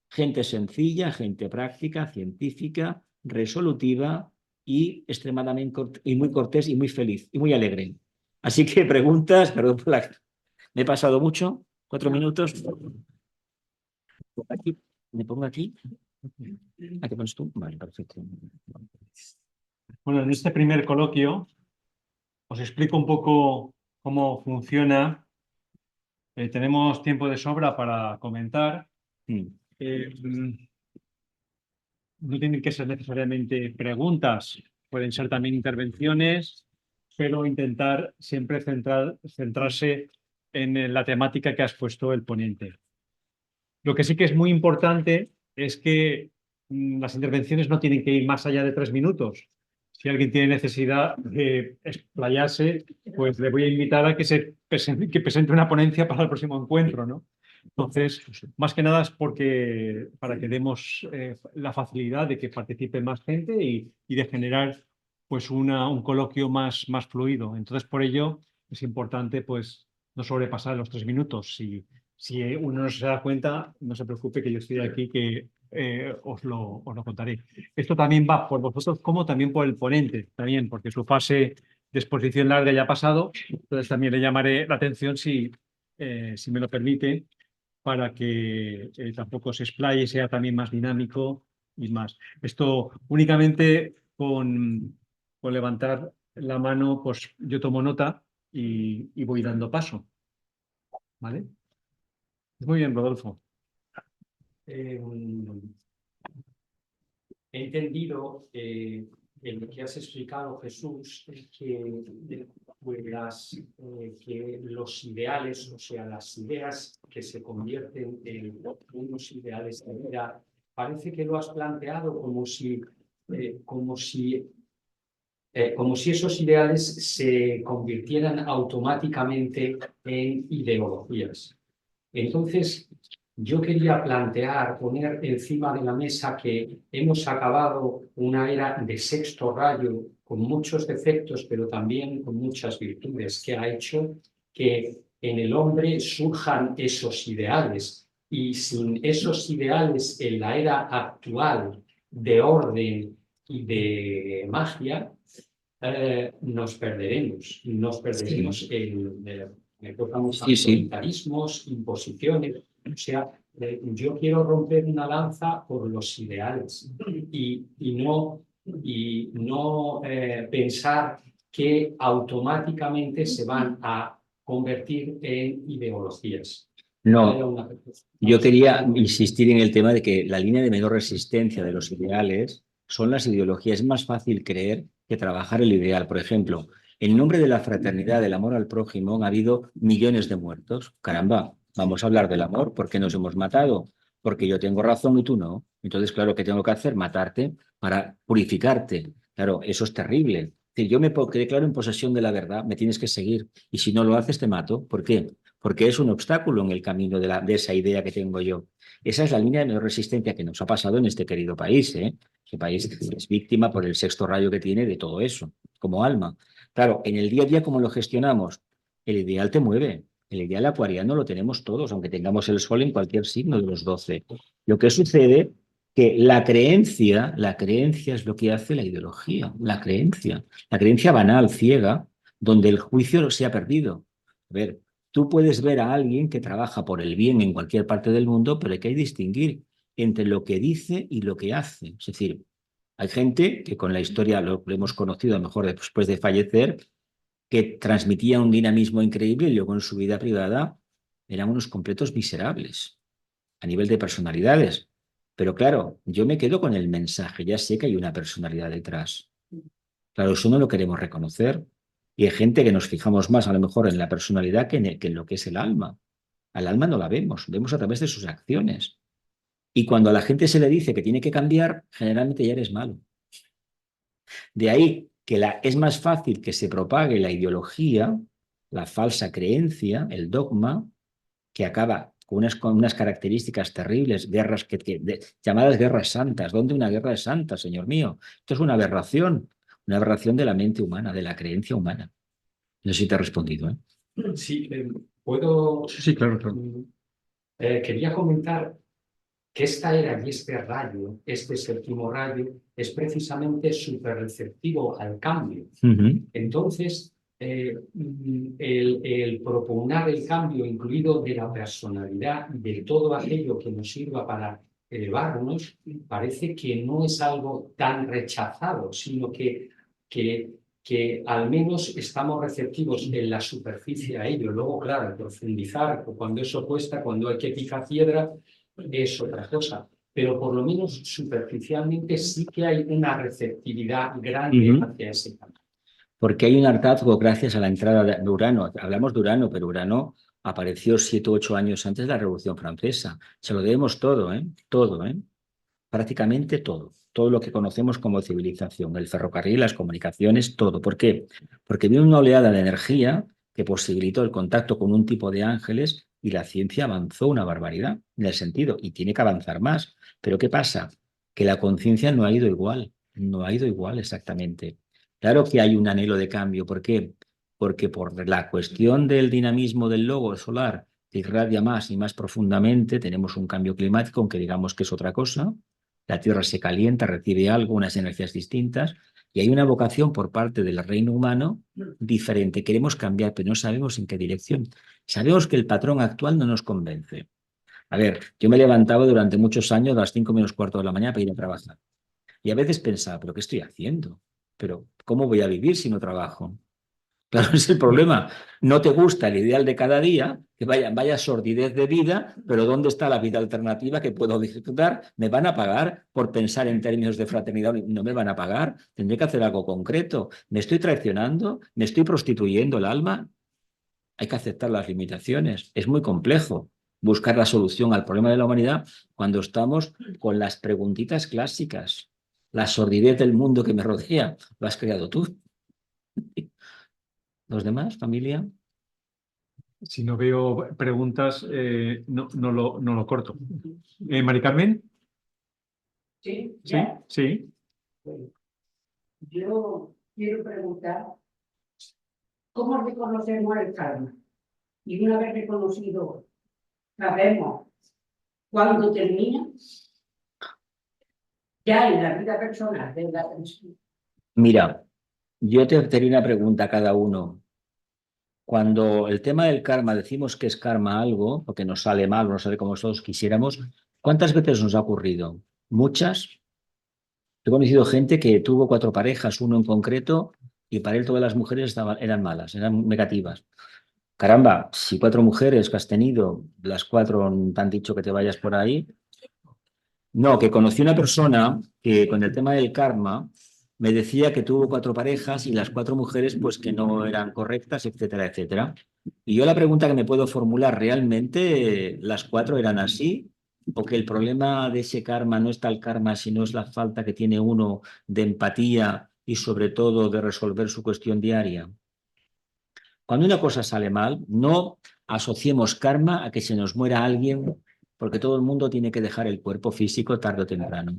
A: Gente sencilla, gente práctica, científica, resolutiva y extremadamente y muy cortés y muy feliz y muy alegre. Así que preguntas, perdón por la... Me he pasado mucho, 4 minutos. Aquí, me pongo aquí. ¿A qué pones tú? Vale, perfecto.
B: Bueno, en este primer coloquio os explico un poco cómo funciona. Tenemos tiempo de sobra para comentar. No tienen que ser necesariamente preguntas, pueden ser también intervenciones, pero intentar siempre centrarse en la temática que has puesto el ponente. Lo que sí que es muy importante es que las intervenciones no tienen que ir más allá de 3 minutos. Si alguien tiene necesidad de explayarse, pues le voy a invitar a que presente una ponencia para el próximo encuentro, ¿no? Entonces, más que nada es para que demos la facilidad de que participe más gente y de generar pues un coloquio más fluido. Entonces, por ello es importante pues no sobrepasar los 3 minutos. Si uno no se da cuenta, no se preocupe que yo estoy aquí, que os lo contaré. Esto también va por vosotros como también por el ponente, también, porque su fase de exposición larga ya ha pasado. Entonces también le llamaré la atención si me lo permite, para que tampoco se explaye, sea también más dinámico y más. Esto únicamente con levantar la mano, pues yo tomo nota y voy dando paso. ¿Vale? Muy bien, Rodolfo.
C: He entendido en lo que has explicado, Jesús, que los ideales, o sea, las ideas que se convierten en unos ideales de vida, parece que lo has planteado como si esos ideales se convirtieran automáticamente en ideologías. Entonces, yo quería poner encima de la mesa que hemos acabado una era de sexto rayo con muchos defectos, pero también con muchas virtudes, que ha hecho que en el hombre surjan esos ideales. Y sin esos ideales en la era actual de orden y de magia, nos perderemos en autoritarismos, imposiciones. O sea, yo quiero romper una lanza por los ideales y no pensar que automáticamente se van a convertir en ideologías.
A: No, yo quería insistir en el tema de que la línea de menor resistencia de los ideales son las ideologías. Es más fácil creer que trabajar el ideal. Por ejemplo, en nombre de la fraternidad, del amor al prójimo, ha habido millones de muertos. Caramba, vamos a hablar del amor. ¿Por qué nos hemos matado? Porque yo tengo razón y tú no. Entonces, claro, ¿qué tengo que hacer? Matarte para purificarte. Claro, eso es terrible. Si yo me declaro en posesión de la verdad, me tienes que seguir. Y si no lo haces, te mato. ¿Por qué? Porque es un obstáculo en el camino de esa idea que tengo yo. Esa es la línea de menor resistencia que nos ha pasado en este querido país. Este país es víctima por el sexto rayo que tiene de todo eso, como alma. Claro, en el día a día, ¿cómo lo gestionamos? El ideal te mueve. El ideal acuariano lo tenemos todos, aunque tengamos el sol en cualquier signo de los 12. Lo que sucede que la creencia es lo que hace la ideología, la creencia banal, ciega, donde el juicio se ha perdido. A ver, tú puedes ver a alguien que trabaja por el bien en cualquier parte del mundo, pero hay que distinguir entre lo que dice y lo que hace. Es decir, hay gente que con la historia lo hemos conocido, a lo mejor después de fallecer, que transmitía un dinamismo increíble y luego en su vida privada eran unos completos miserables a nivel de personalidades. Pero claro, yo me quedo con el mensaje, ya sé que hay una personalidad detrás. Claro, eso no lo queremos reconocer. Y hay gente que nos fijamos más a lo mejor en la personalidad que en lo que es el alma. Al alma no la vemos, vemos a través de sus acciones. Y cuando a la gente se le dice que tiene que cambiar, generalmente ya eres malo. De ahí que es más fácil que se propague la ideología, la falsa creencia, el dogma, que acaba con unas características terribles, llamadas guerras santas. ¿Dónde una guerra es santa, señor mío? Esto es una aberración de la mente humana, de la creencia humana. No sé si te he respondido, ¿eh?
C: Sí, puedo.
B: Sí, claro, claro.
C: Quería comentar que esta era y este rayo, este séptimo rayo, es precisamente súper receptivo al cambio. Entonces, el propugnar el cambio, incluido de la personalidad, de todo aquello que nos sirva para elevarnos, parece que no es algo tan rechazado, sino que al menos estamos receptivos en la superficie a ello. Luego, claro, profundizar, cuando eso cuesta, cuando hay que picar piedra, es otra cosa. Pero por lo menos superficialmente sí que hay una receptividad grande hacia ese cambio.
A: Porque hay un hartazgo gracias a la entrada de Urano. Hablamos de Urano, pero Urano apareció 7 u 8 años antes de la Revolución Francesa. Se lo debemos todo, ¿eh? Todo, ¿eh? Prácticamente todo. Todo lo que conocemos como civilización, el ferrocarril, las comunicaciones, todo. ¿Por qué? Porque vino una oleada de energía que posibilitó el contacto con un tipo de ángeles y la ciencia avanzó una barbaridad en el sentido, y tiene que avanzar más. Pero ¿qué pasa? Que la conciencia no ha ido igual, no ha ido igual exactamente. Claro que hay un anhelo de cambio. ¿Por qué? Porque por la cuestión del dinamismo del logo solar que irradia más y más profundamente, tenemos un cambio climático, aunque digamos que es otra cosa. La Tierra se calienta, recibe algo, unas energías distintas, y hay una vocación por parte del reino humano diferente. Queremos cambiar, pero no sabemos en qué dirección. Sabemos que el patrón actual no nos convence. A ver, yo me levantaba durante muchos años a las 5 menos cuarto de la mañana para ir a trabajar. Y a veces pensaba, ¿pero qué estoy haciendo? ¿Pero cómo voy a vivir si no trabajo? Claro, es el problema. No te gusta el ideal de cada día, que vaya sordidez de vida, pero ¿dónde está la vida alternativa que puedo disfrutar? ¿Me van a pagar por pensar en términos de fraternidad? No me van a pagar. Tendré que hacer algo concreto. ¿Me estoy traicionando? ¿Me estoy prostituyendo el alma? Hay que aceptar las limitaciones. Es muy complejo buscar la solución al problema de la humanidad cuando estamos con las preguntitas clásicas. La sordidez del mundo que me rodea, lo has creado tú. ¿Los demás, familia?
B: Si no veo preguntas, no lo corto. ¿Mari Carmen?
D: Sí,
B: Sí,
D: ya.
B: sí.
D: Yo quiero preguntar, ¿cómo reconocemos el karma? y una vez reconocido, sabemos cuándo termina, ya en la vida personal de la persona.
A: Mira, yo te haría una pregunta a cada uno. Cuando el tema del karma decimos que es karma algo, o que nos sale mal, o no sale como nosotros quisiéramos, ¿cuántas veces nos ha ocurrido? Muchas. He conocido gente que tuvo 4 parejas, uno en concreto, y para él todas las mujeres eran malas, eran negativas. Caramba, si 4 mujeres que has tenido, las 4 te han dicho que te vayas por ahí. No, que conocí una persona que con el tema del karma me decía que tuvo 4 parejas y las 4 mujeres pues que no eran correctas, etcétera, etcétera. Y yo la pregunta que me puedo formular, ¿realmente las 4 eran así? ¿O que el problema de ese karma no está el karma, sino es la falta que tiene uno de empatía y sobre todo de resolver su cuestión diaria? Cuando una cosa sale mal, no asociemos karma a que se nos muera alguien, porque todo el mundo tiene que dejar el cuerpo físico tarde o temprano.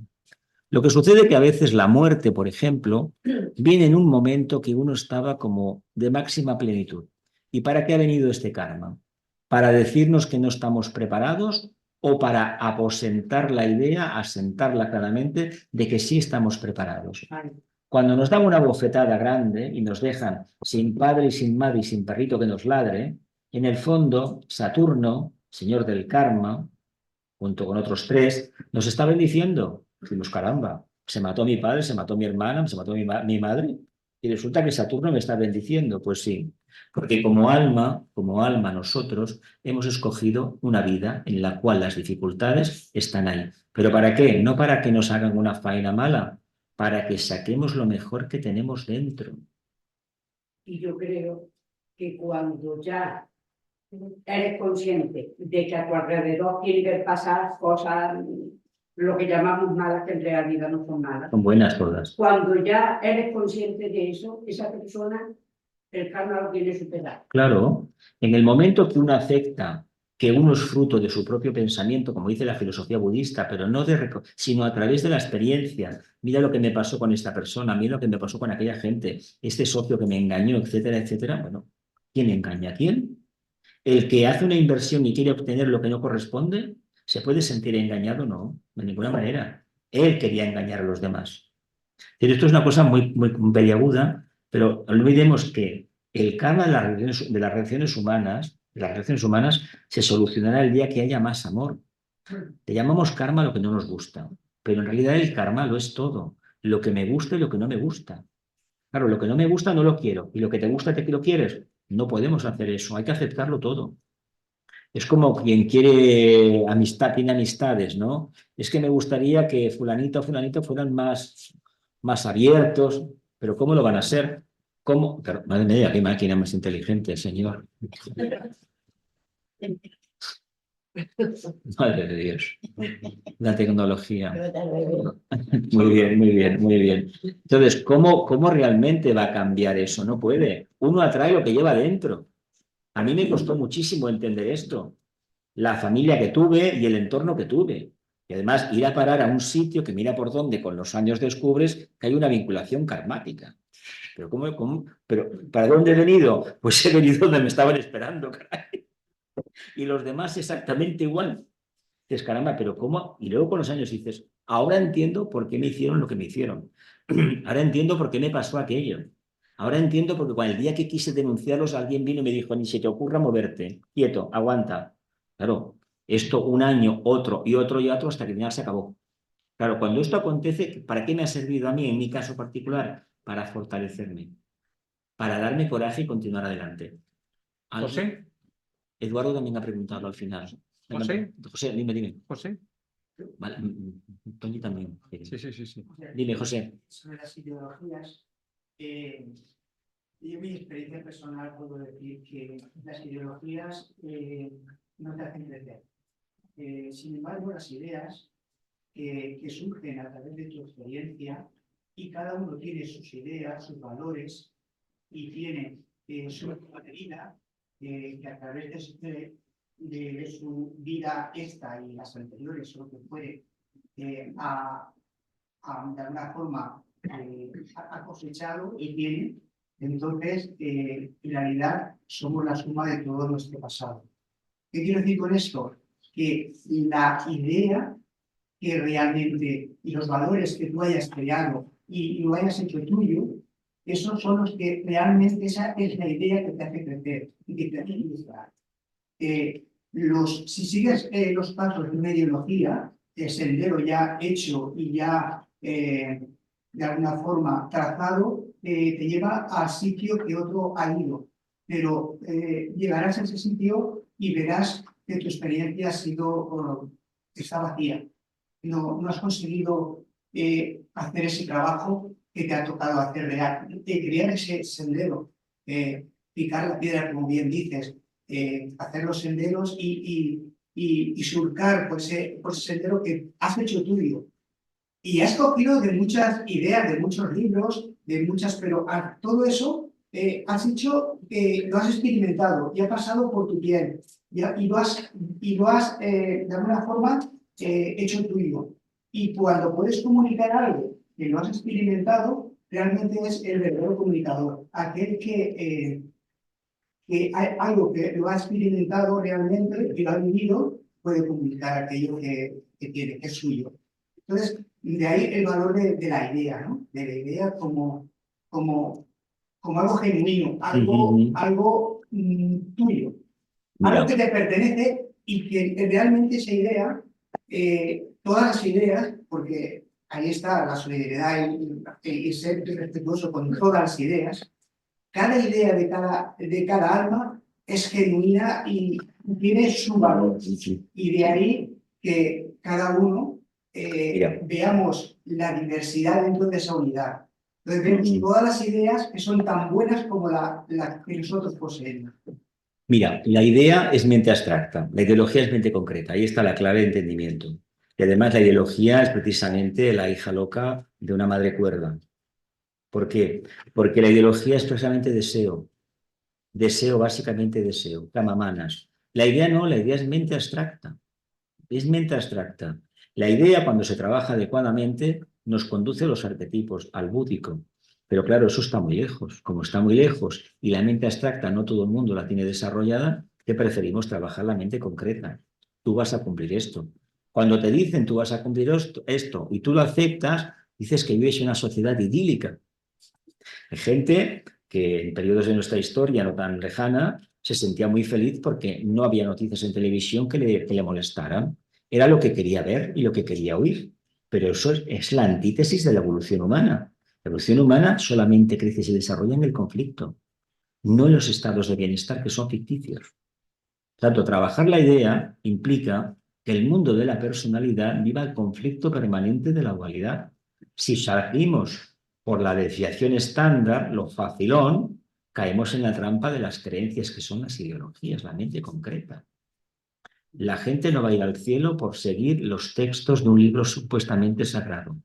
A: Lo que sucede es que a veces la muerte, por ejemplo, viene en un momento que uno estaba como de máxima plenitud. ¿Y para qué ha venido este karma? ¿Para decirnos que no estamos preparados o para aposentar la idea, asentarla claramente de que sí estamos preparados? Cuando nos dan una bofetada grande y nos dejan sin padre y sin madre y sin perrito que nos ladre, en el fondo Saturno, señor del karma, junto con otros 3, nos está bendiciendo. Decimos, caramba, se mató mi padre, se mató mi hermana, se mató mi madre, y resulta que Saturno me está bendiciendo. Pues sí, porque como alma nosotros hemos escogido una vida en la cual las dificultades están ahí. ¿Pero para qué? No para que nos hagan una faena mala, para que saquemos lo mejor que tenemos dentro.
D: Y yo creo que cuando ya eres consciente de que a tu alrededor tiene que pasar cosas, lo que llamamos malas, que en realidad no son malas.
A: Son buenas todas.
D: Cuando ya eres consciente de eso, esa persona, el karma lo tiene superado.
A: Claro, en el momento que uno acepta que uno es fruto de su propio pensamiento, como dice la filosofía budista, pero no sino a través de la experiencia. Mira lo que me pasó con esta persona, mira lo que me pasó con aquella gente, este socio que me engañó, etcétera, etcétera. Bueno, ¿quién engaña a quién? El que hace una inversión y quiere obtener lo que no corresponde, ¿se puede sentir engañado? No, de ninguna manera. Él quería engañar a los demás. Pero esto es una cosa muy, muy peliaguda, pero no olvidemos que el karma de las relaciones humanas se solucionará el día que haya más amor. Le llamamos karma a lo que no nos gusta, pero en realidad el karma lo es todo, lo que me gusta y lo que no me gusta. Claro, lo que no me gusta no lo quiero, y lo que te gusta te lo quieres. No podemos hacer eso, hay que aceptarlo todo. Es como quien quiere amistad, tiene amistades, ¿no? Es que me gustaría que fulanito o fulanito fueran más abiertos, pero ¿cómo lo van a ser? ¿Cómo? Pero, madre mía, qué máquina más inteligente, señor. Madre de Dios. La tecnología. Muy bien, muy bien, muy bien. Entonces, ¿cómo realmente va a cambiar eso? No puede. Uno atrae lo que lleva dentro. A mí me costó muchísimo entender esto. La familia que tuve y el entorno que tuve. Y además ir a parar a un sitio que mira por dónde con los años descubres que hay una vinculación karmática. Pero ¿Pero para dónde he venido? Pues he venido donde me estaban esperando, caray. Y los demás exactamente igual. Dices, caramba, pero ¿cómo? Y luego con los años dices, ahora entiendo por qué me hicieron lo que me hicieron. Ahora entiendo por qué me pasó aquello. Ahora entiendo porque cuando el día que quise denunciarlos, alguien vino y me dijo, ni se te ocurra moverte, quieto, aguanta. Claro, esto un año, otro y otro y otro hasta que al final se acabó. Claro, cuando esto acontece, ¿para qué me ha servido a mí en mi caso particular? Para fortalecerme, para darme coraje y continuar adelante.
B: José,
A: Eduardo también ha preguntado al final.
B: José,
A: José, dime.
B: José.
A: Vale, Toñi también.
B: Sí.
A: Dime, José.
E: Sobre las ideologías, yo en mi experiencia personal puedo decir que las ideologías no te hacen crecer. Sin embargo, las ideas que surgen a través de tu experiencia, y cada uno tiene sus ideas, sus valores, y tiene su forma de vida, que a través de su vida esta y las anteriores, o lo que puede, de alguna forma ha cosechado y tiene, Entonces, en realidad, somos la suma de todo nuestro pasado. ¿Qué quiero decir con esto? Que la idea que realmente y los valores que tú hayas creado y lo hayas hecho tuyo, esos son los que realmente esa es la idea que te hace crecer y que te hace ilustrar. Si sigues los pasos de una ideología, el sendero ya hecho y ya de alguna forma trazado, te lleva al sitio que otro ha ido. Pero llegarás a ese sitio y verás que tu experiencia ha sido, está vacía. No has conseguido hacer ese trabajo que te ha tocado hacer real, crear ese sendero, picar la piedra, como bien dices, hacer los senderos y surcar por ese sendero que has hecho tuyo. Y has cogido de muchas ideas, de muchos libros, de muchas, pero todo eso has hecho, lo has experimentado y ha pasado por tu piel y lo has de alguna forma hecho tuyo. Y cuando puedes comunicar algo que lo has experimentado, realmente es el verdadero comunicador, aquel que hay algo que lo ha experimentado realmente y lo ha vivido, puede comunicar aquello que tiene, que es suyo. Entonces, de ahí el valor de la idea, ¿no? De la idea como algo genuino, algo tuyo, algo que te pertenece y que realmente esa idea, todas las ideas, porque ahí está la solidaridad y ser respetuoso con todas las ideas, cada idea de cada alma es genuina y tiene su valor. Y de ahí que cada uno veamos la diversidad dentro de esa unidad. Entonces vemos todas las ideas que son tan buenas como la que nosotros poseemos.
A: Mira, la idea es mente abstracta, la ideología es mente concreta, ahí está la clave de entendimiento. Y además la ideología es precisamente la hija loca de una madre cuerda. ¿Por qué? Porque la ideología es precisamente deseo. Deseo, básicamente deseo, camamanas. La idea no, la idea es mente abstracta. Es mente abstracta. La idea, cuando se trabaja adecuadamente, nos conduce a los arquetipos, al búdico. Pero claro, eso está muy lejos. Como está muy lejos y la mente abstracta no todo el mundo la tiene desarrollada, ¿qué preferimos? Trabajar la mente concreta. Tú vas a cumplir esto. Cuando te dicen tú vas a cumplir esto y tú lo aceptas, dices que vives en una sociedad idílica. Hay gente que en periodos de nuestra historia no tan lejana se sentía muy feliz porque no había noticias en televisión que le molestaran. Era lo que quería ver y lo que quería oír. Pero eso es la antítesis de la evolución humana. La evolución humana solamente crece y se desarrolla en el conflicto, no en los estados de bienestar que son ficticios. Por tanto, trabajar la idea implica que el mundo de la personalidad viva el conflicto permanente de la dualidad. Si salimos por la desviación estándar, lo facilón, caemos en la trampa de las creencias que son las ideologías, la mente concreta. La gente no va a ir al cielo por seguir los textos de un libro supuestamente sagrado.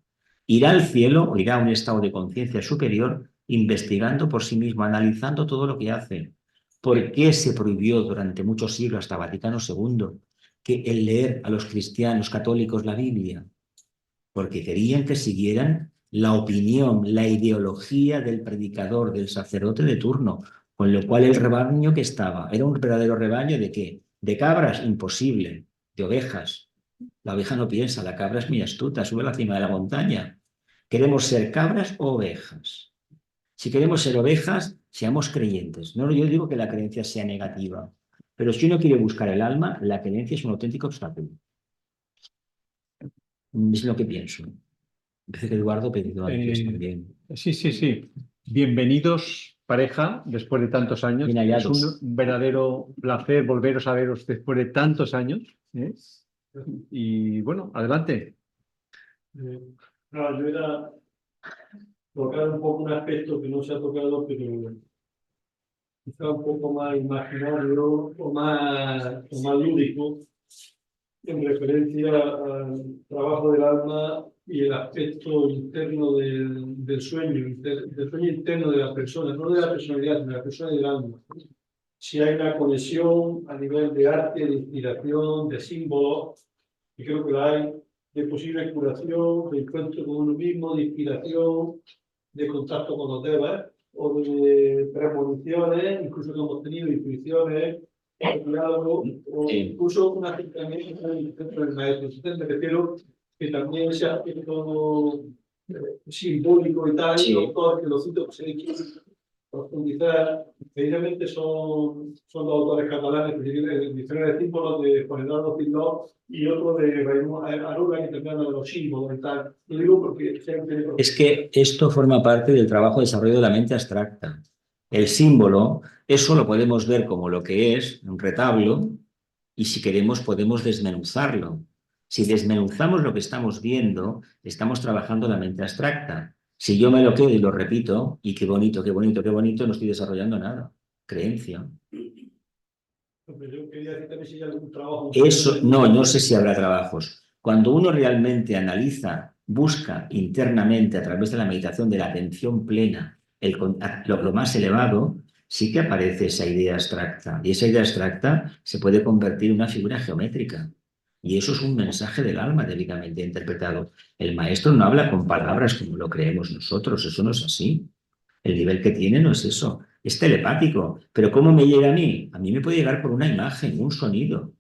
A: Irá al cielo o irá a un estado de conciencia superior investigando por sí mismo, analizando todo lo que hace. ¿Por qué se prohibió durante muchos siglos hasta Vaticano II que el leer a los cristianos católicos la Biblia? Porque querían que siguieran la opinión, la ideología del predicador, del sacerdote de turno, con lo cual el rebaño que estaba, ¿era un verdadero rebaño de qué? De cabras, imposible, de ovejas. La oveja no piensa, la cabra es muy astuta, sube a la cima de la montaña. ¿Queremos ser cabras o ovejas? Si queremos ser ovejas, seamos creyentes. No, yo digo que la creencia sea negativa, pero si uno quiere buscar el alma, la creencia es un auténtico obstáculo. Es lo que pienso. Parece que Eduardo ha pedido antes también.
B: Sí. Bienvenidos, pareja, después de tantos años.
A: Bien hallados.
B: Es un verdadero placer volveros a veros después de tantos años. Y bueno, adelante.
F: Claro, yo era tocar un poco un aspecto que no se ha tocado, pero quizá un poco más imaginario o más lúdico, en referencia al trabajo del alma y el aspecto interno del sueño interno de la persona, no de la personalidad, de la persona y del alma. Si hay una conexión a nivel de arte, de inspiración, de símbolos, y creo que la hay, de posible curación, de encuentro con uno mismo, de inspiración, de contacto con los devas, o o de premoniciones, incluso que hemos tenido intuiciones, diálogo, o
A: Sí.
F: incluso un acercamiento con el centro del maestro. Entonces me refiero que también ese aspecto simbólico y tal,
A: Sí.
F: los autores que lo cito, pues hay que profundizar. Precisamente son dos autores catalanes, el diccionario de símbolos de Juan Eduardo Fildó y otro de Raymond Aruga, que también habla de los símbolos y tal. Lo digo porque siempre...
A: Es que esto forma parte del trabajo de desarrollo de la mente abstracta. El símbolo, eso lo podemos ver como lo que es, un retablo, y si queremos podemos desmenuzarlo. Si desmenuzamos lo que estamos viendo, estamos trabajando la mente abstracta. Si yo me lo quedo y lo repito, y qué bonito, qué bonito, qué bonito, no estoy desarrollando nada. Creencia.
F: Yo quería decir también si hay algún trabajo...
A: Eso, no sé si habrá trabajos. Cuando uno realmente analiza, busca internamente a través de la meditación de la atención plena, lo más elevado, sí que aparece esa idea abstracta. Y esa idea abstracta se puede convertir en una figura geométrica. Y eso es un mensaje del alma debidamente interpretado. El maestro no habla con palabras como lo creemos nosotros, eso no es así. El nivel que tiene no es eso, es telepático. Pero ¿cómo me llega a mí? A mí me puede llegar por una imagen, un sonido.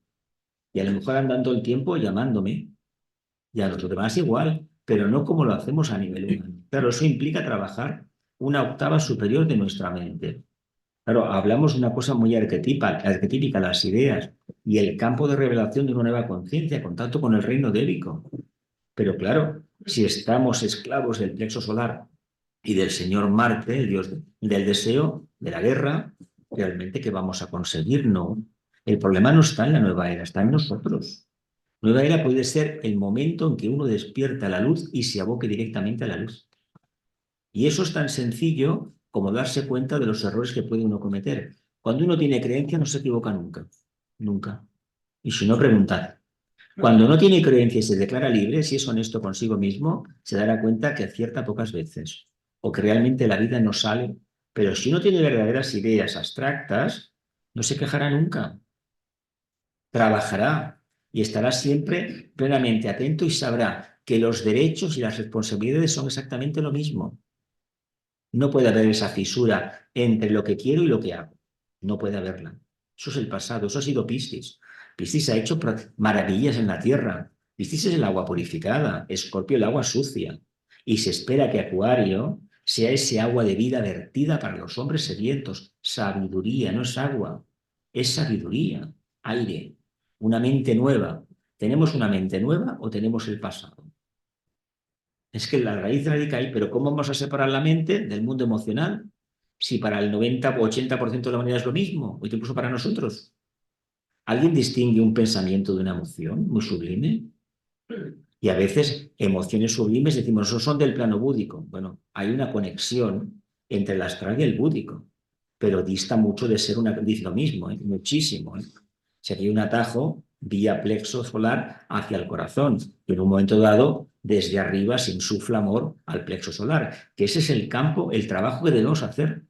A: Y a lo mejor andando el tiempo llamándome. Y a los demás igual, pero no como lo hacemos a nivel humano. Claro, eso implica trabajar una octava superior de nuestra mente. Claro, hablamos de una cosa muy arquetípica, las ideas y el campo de revelación de una nueva conciencia, contacto con el reino débico. Pero claro, si estamos esclavos del plexo solar y del señor Marte, el dios del deseo, de la guerra, realmente ¿qué vamos a conseguir? No. El problema no está en la nueva era, está en nosotros. Nueva era puede ser el momento en que uno despierta la luz y se aboque directamente a la luz. Y eso es tan sencillo como darse cuenta de los errores que puede uno cometer. Cuando uno tiene creencia no se equivoca nunca. Nunca. Y si no, preguntad. Cuando no tiene creencia y se declara libre, si es honesto consigo mismo, se dará cuenta que acierta pocas veces o que realmente la vida no sale. Pero si uno tiene verdaderas ideas abstractas, no se quejará nunca. Trabajará y estará siempre plenamente atento y sabrá que los derechos y las responsabilidades son exactamente lo mismo. No puede haber esa fisura entre lo que quiero y lo que hago. No puede haberla. Eso es el pasado, eso ha sido Piscis. Piscis ha hecho maravillas en la tierra. Piscis es el agua purificada, Escorpio el agua sucia. Y se espera que Acuario sea ese agua de vida vertida para los hombres sedientos. Sabiduría, no es agua, es sabiduría, aire, una mente nueva. ¿Tenemos una mente nueva o tenemos el pasado? Es que la raíz radica ahí, pero ¿cómo vamos a separar la mente del mundo emocional? Si para el 90 o 80% de la humanidad es lo mismo, o incluso para nosotros. ¿Alguien distingue un pensamiento de una emoción muy sublime? Y a veces emociones sublimes decimos, esos son del plano búdico. Bueno, hay una conexión entre el astral y el búdico, pero dista mucho de ser dice lo mismo, muchísimo. Si aquí hay un atajo vía plexo solar hacia el corazón, y en un momento dado, desde arriba se insufla amor al plexo solar, que ese es el campo, el trabajo que debemos hacer.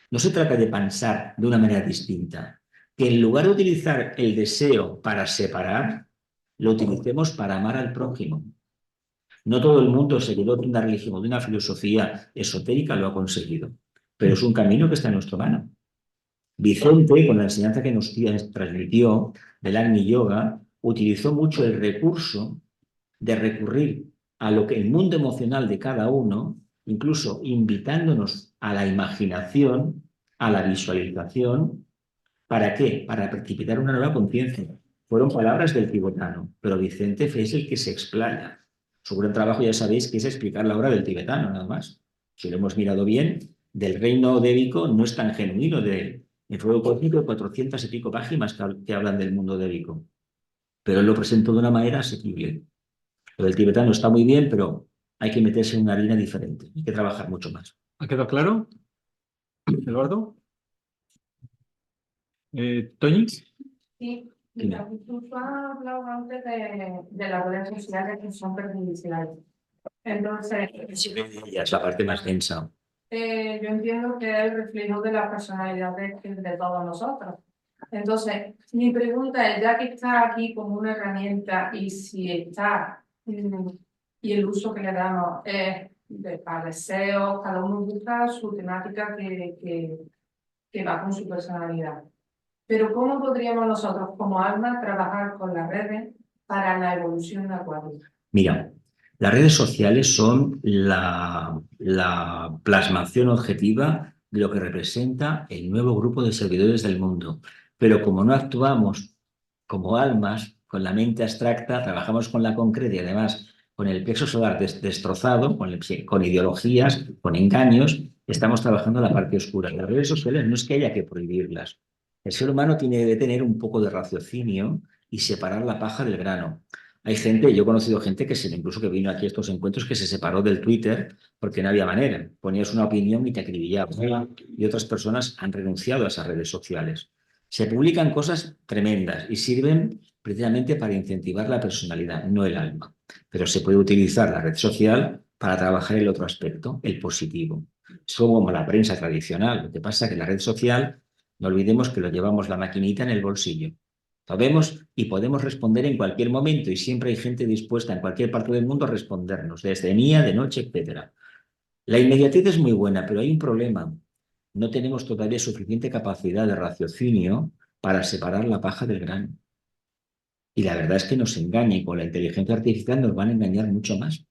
A: No se trata de pensar de una manera distinta, que en lugar de utilizar el deseo para separar, lo utilicemos para amar al prójimo. No todo el mundo, seguidor de una religión o de una filosofía esotérica, lo ha conseguido, pero es un camino que está en nuestra mano. Vicente, con la enseñanza que nos transmitió del Agni Yoga, utilizó mucho el recurso de recurrir a lo que el mundo emocional de cada uno, incluso invitándonos a la imaginación, a la visualización. ¿Para qué? Para precipitar una nueva conciencia. Fueron palabras del tibetano, pero Vicente es el que se explaya. Su gran trabajo, ya sabéis, que es explicar la obra del tibetano, nada más. Si lo hemos mirado bien, del reino débico no es tan genuino de él. En Fuego Cósmico hay 400 y pico páginas que hablan del mundo débico, pero él lo presentó de una manera asequible. Lo del tibetano está muy bien, pero hay que meterse en una harina diferente. Hay que trabajar mucho más.
B: ¿Ha quedado claro, Eduardo? ¿Toñi?
G: Sí,
A: Dime.
G: mira, tú has hablado antes de las redes sociales que son perjudiciales. Entonces,
A: Ya es la parte más densa.
G: yo entiendo que es el reflejo de la personalidad de todos nosotros. Entonces, mi pregunta es, ya que está aquí como una herramienta y si está, y el uso que le damos es para deseos, cada uno busca su temática que va con su personalidad. Pero ¿cómo podríamos nosotros como alma trabajar con las redes para la evolución de Acuario?
A: Mira, las redes sociales son la plasmación objetiva de lo que representa el nuevo grupo de servidores del mundo. Pero como no actuamos como almas, con la mente abstracta, trabajamos con la concreta y además con el plexo solar destrozado, con ideologías, con engaños, estamos trabajando la parte oscura. Las redes sociales no es que haya que prohibirlas. El ser humano tiene que tener un poco de raciocinio y separar la paja del grano. Hay gente, yo he conocido gente incluso que vino aquí a estos encuentros, que se separó del Twitter porque no había manera. Ponías una opinión y te acribillaba. Y otras personas han renunciado a esas redes sociales. Se publican cosas tremendas y sirven precisamente para incentivar la personalidad, no el alma. Pero se puede utilizar la red social para trabajar el otro aspecto, el positivo. Es como la prensa tradicional. Lo que pasa es que la red social, no olvidemos que lo llevamos la maquinita en el bolsillo. Sabemos y podemos responder en cualquier momento y siempre hay gente dispuesta en cualquier parte del mundo a respondernos, desde día, de noche, etc. La inmediatez es muy buena, pero hay un problema. No tenemos todavía suficiente capacidad de raciocinio para separar la paja del grano. Y la verdad es que nos engaña y con la inteligencia artificial nos van a engañar mucho más.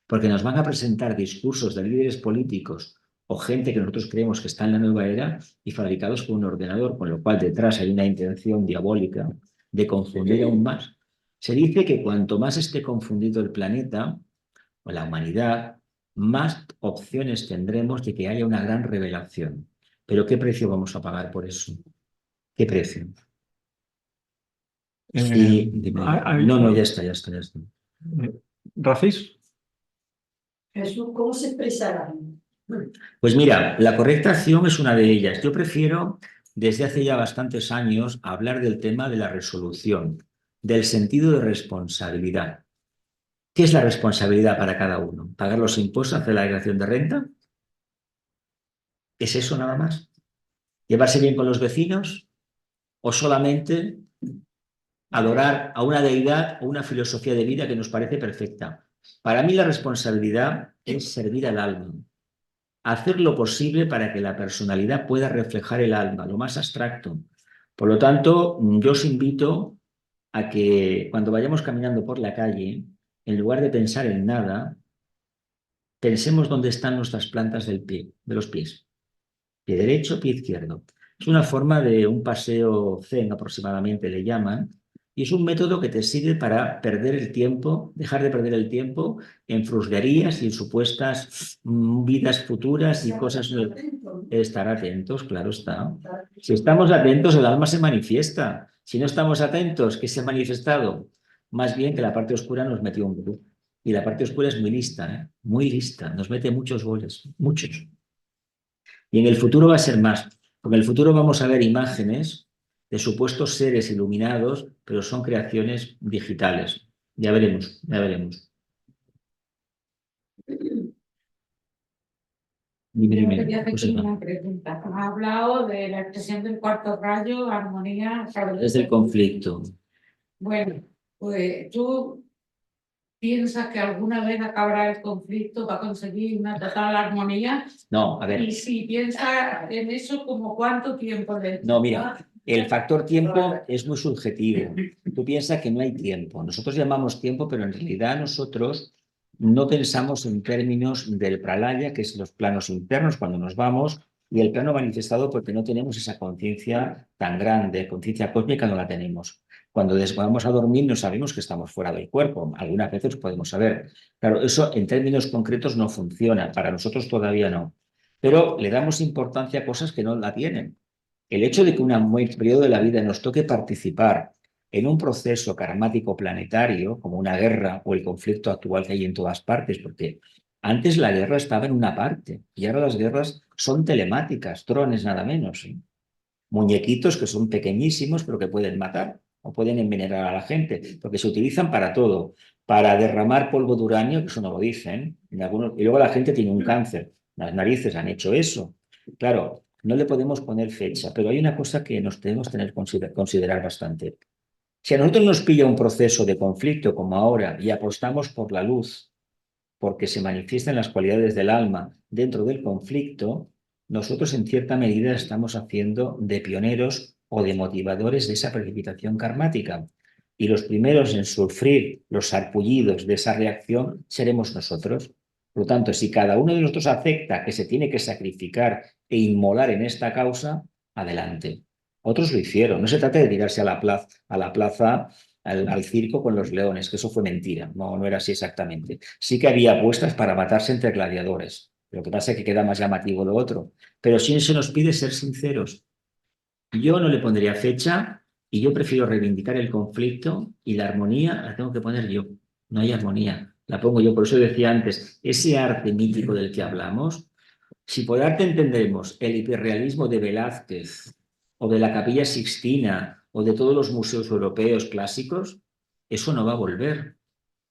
A: Porque nos van a presentar discursos de líderes políticos o gente que nosotros creemos que está en la nueva era y fabricados con un ordenador, con lo cual detrás hay una intención diabólica de confundir aún más. Se dice que cuanto más esté confundido el planeta o la humanidad, más opciones tendremos de que haya una gran revelación. Pero ¿qué precio vamos a pagar por eso? ¿Qué precio? Sí, no, ya está.
B: ¿Racis?
D: Jesús, ¿cómo se expresarán?
A: Pues mira, la correcta acción es una de ellas. Yo prefiero, desde hace ya bastantes años, hablar del tema de la resolución, del sentido de responsabilidad. ¿Qué es la responsabilidad para cada uno? ¿Pagar los impuestos, hacer la declaración de renta? ¿Es eso nada más? ¿Llevarse bien con los vecinos? ¿O solamente adorar a una deidad o una filosofía de vida que nos parece perfecta? Para mí la responsabilidad es servir al alma. Hacer lo posible para que la personalidad pueda reflejar el alma, lo más abstracto. Por lo tanto, yo os invito a que cuando vayamos caminando por la calle, en lugar de pensar en nada, pensemos dónde están nuestras plantas del pie, de los pies. Pie derecho, pie izquierdo. Es una forma de un paseo zen aproximadamente, le llaman, y es un método que te sirve para perder el tiempo, dejar de perder el tiempo en fruslerías y en supuestas vidas futuras y cosas. Estar atentos, claro está. Si estamos atentos, el alma se manifiesta. Si no estamos atentos, ¿qué se ha manifestado? Más bien que la parte oscura nos metió un grupo. Y la parte oscura es muy lista, ¿eh? Muy lista. Nos mete muchos goles, muchos. Y en el futuro va a ser más, porque en el futuro vamos a ver imágenes de supuestos seres iluminados, pero son creaciones digitales. Ya veremos, ya veremos.
H: Yo quería hacer una pregunta. Has hablado de la expresión del cuarto rayo, armonía.
A: Desde el conflicto.
H: Bueno, pues tú piensas que alguna vez acabará el conflicto para conseguir una total armonía.
A: No, a ver.
H: Y si piensas en eso, ¿como cuánto tiempo le...
A: No, mira, el factor tiempo es muy subjetivo. Tú piensas que no hay tiempo. Nosotros llamamos tiempo, pero en realidad nosotros no pensamos en términos del pralaya, que es los planos internos cuando nos vamos, y el plano manifestado porque no tenemos esa conciencia tan grande, conciencia cósmica no la tenemos. Cuando vamos a dormir no sabemos que estamos fuera del cuerpo. Algunas veces podemos saber. Claro, eso en términos concretos no funciona. Para nosotros todavía no. Pero le damos importancia a cosas que no la tienen. El hecho de que un periodo de la vida nos toque participar en un proceso karmático planetario, como una guerra o el conflicto actual que hay en todas partes, porque antes la guerra estaba en una parte y ahora las guerras son telemáticas, drones nada menos, ¿sí? Muñequitos que son pequeñísimos pero que pueden matar o pueden envenenar a la gente, porque se utilizan para todo, para derramar polvo de uranio, que eso no lo dicen, y luego la gente tiene un cáncer, las narices han hecho eso. Claro, no le podemos poner fecha, pero hay una cosa que nos tenemos que considerar bastante. Si a nosotros nos pilla un proceso de conflicto como ahora y apostamos por la luz, porque se manifiestan las cualidades del alma dentro del conflicto, nosotros en cierta medida estamos haciendo de pioneros o de motivadores de esa precipitación karmática. Y los primeros en sufrir los sarpullidos de esa reacción seremos nosotros. Por lo tanto, si cada uno de nosotros acepta que se tiene que sacrificar e inmolar en esta causa, adelante. Otros lo hicieron. No se trata de tirarse a la plaza, al circo con los leones, que eso fue mentira. No, no era así exactamente. Sí que había apuestas para matarse entre gladiadores. Lo que pasa es que queda más llamativo lo otro. Pero sí se nos pide ser sinceros. Yo no le pondría fecha y yo prefiero reivindicar el conflicto y la armonía la tengo que poner yo. No hay armonía, la pongo yo. Por eso decía antes, ese arte mítico del que hablamos, si por arte entendemos el hiperrealismo de Velázquez o de la Capilla Sixtina o de todos los museos europeos clásicos, eso no va a volver.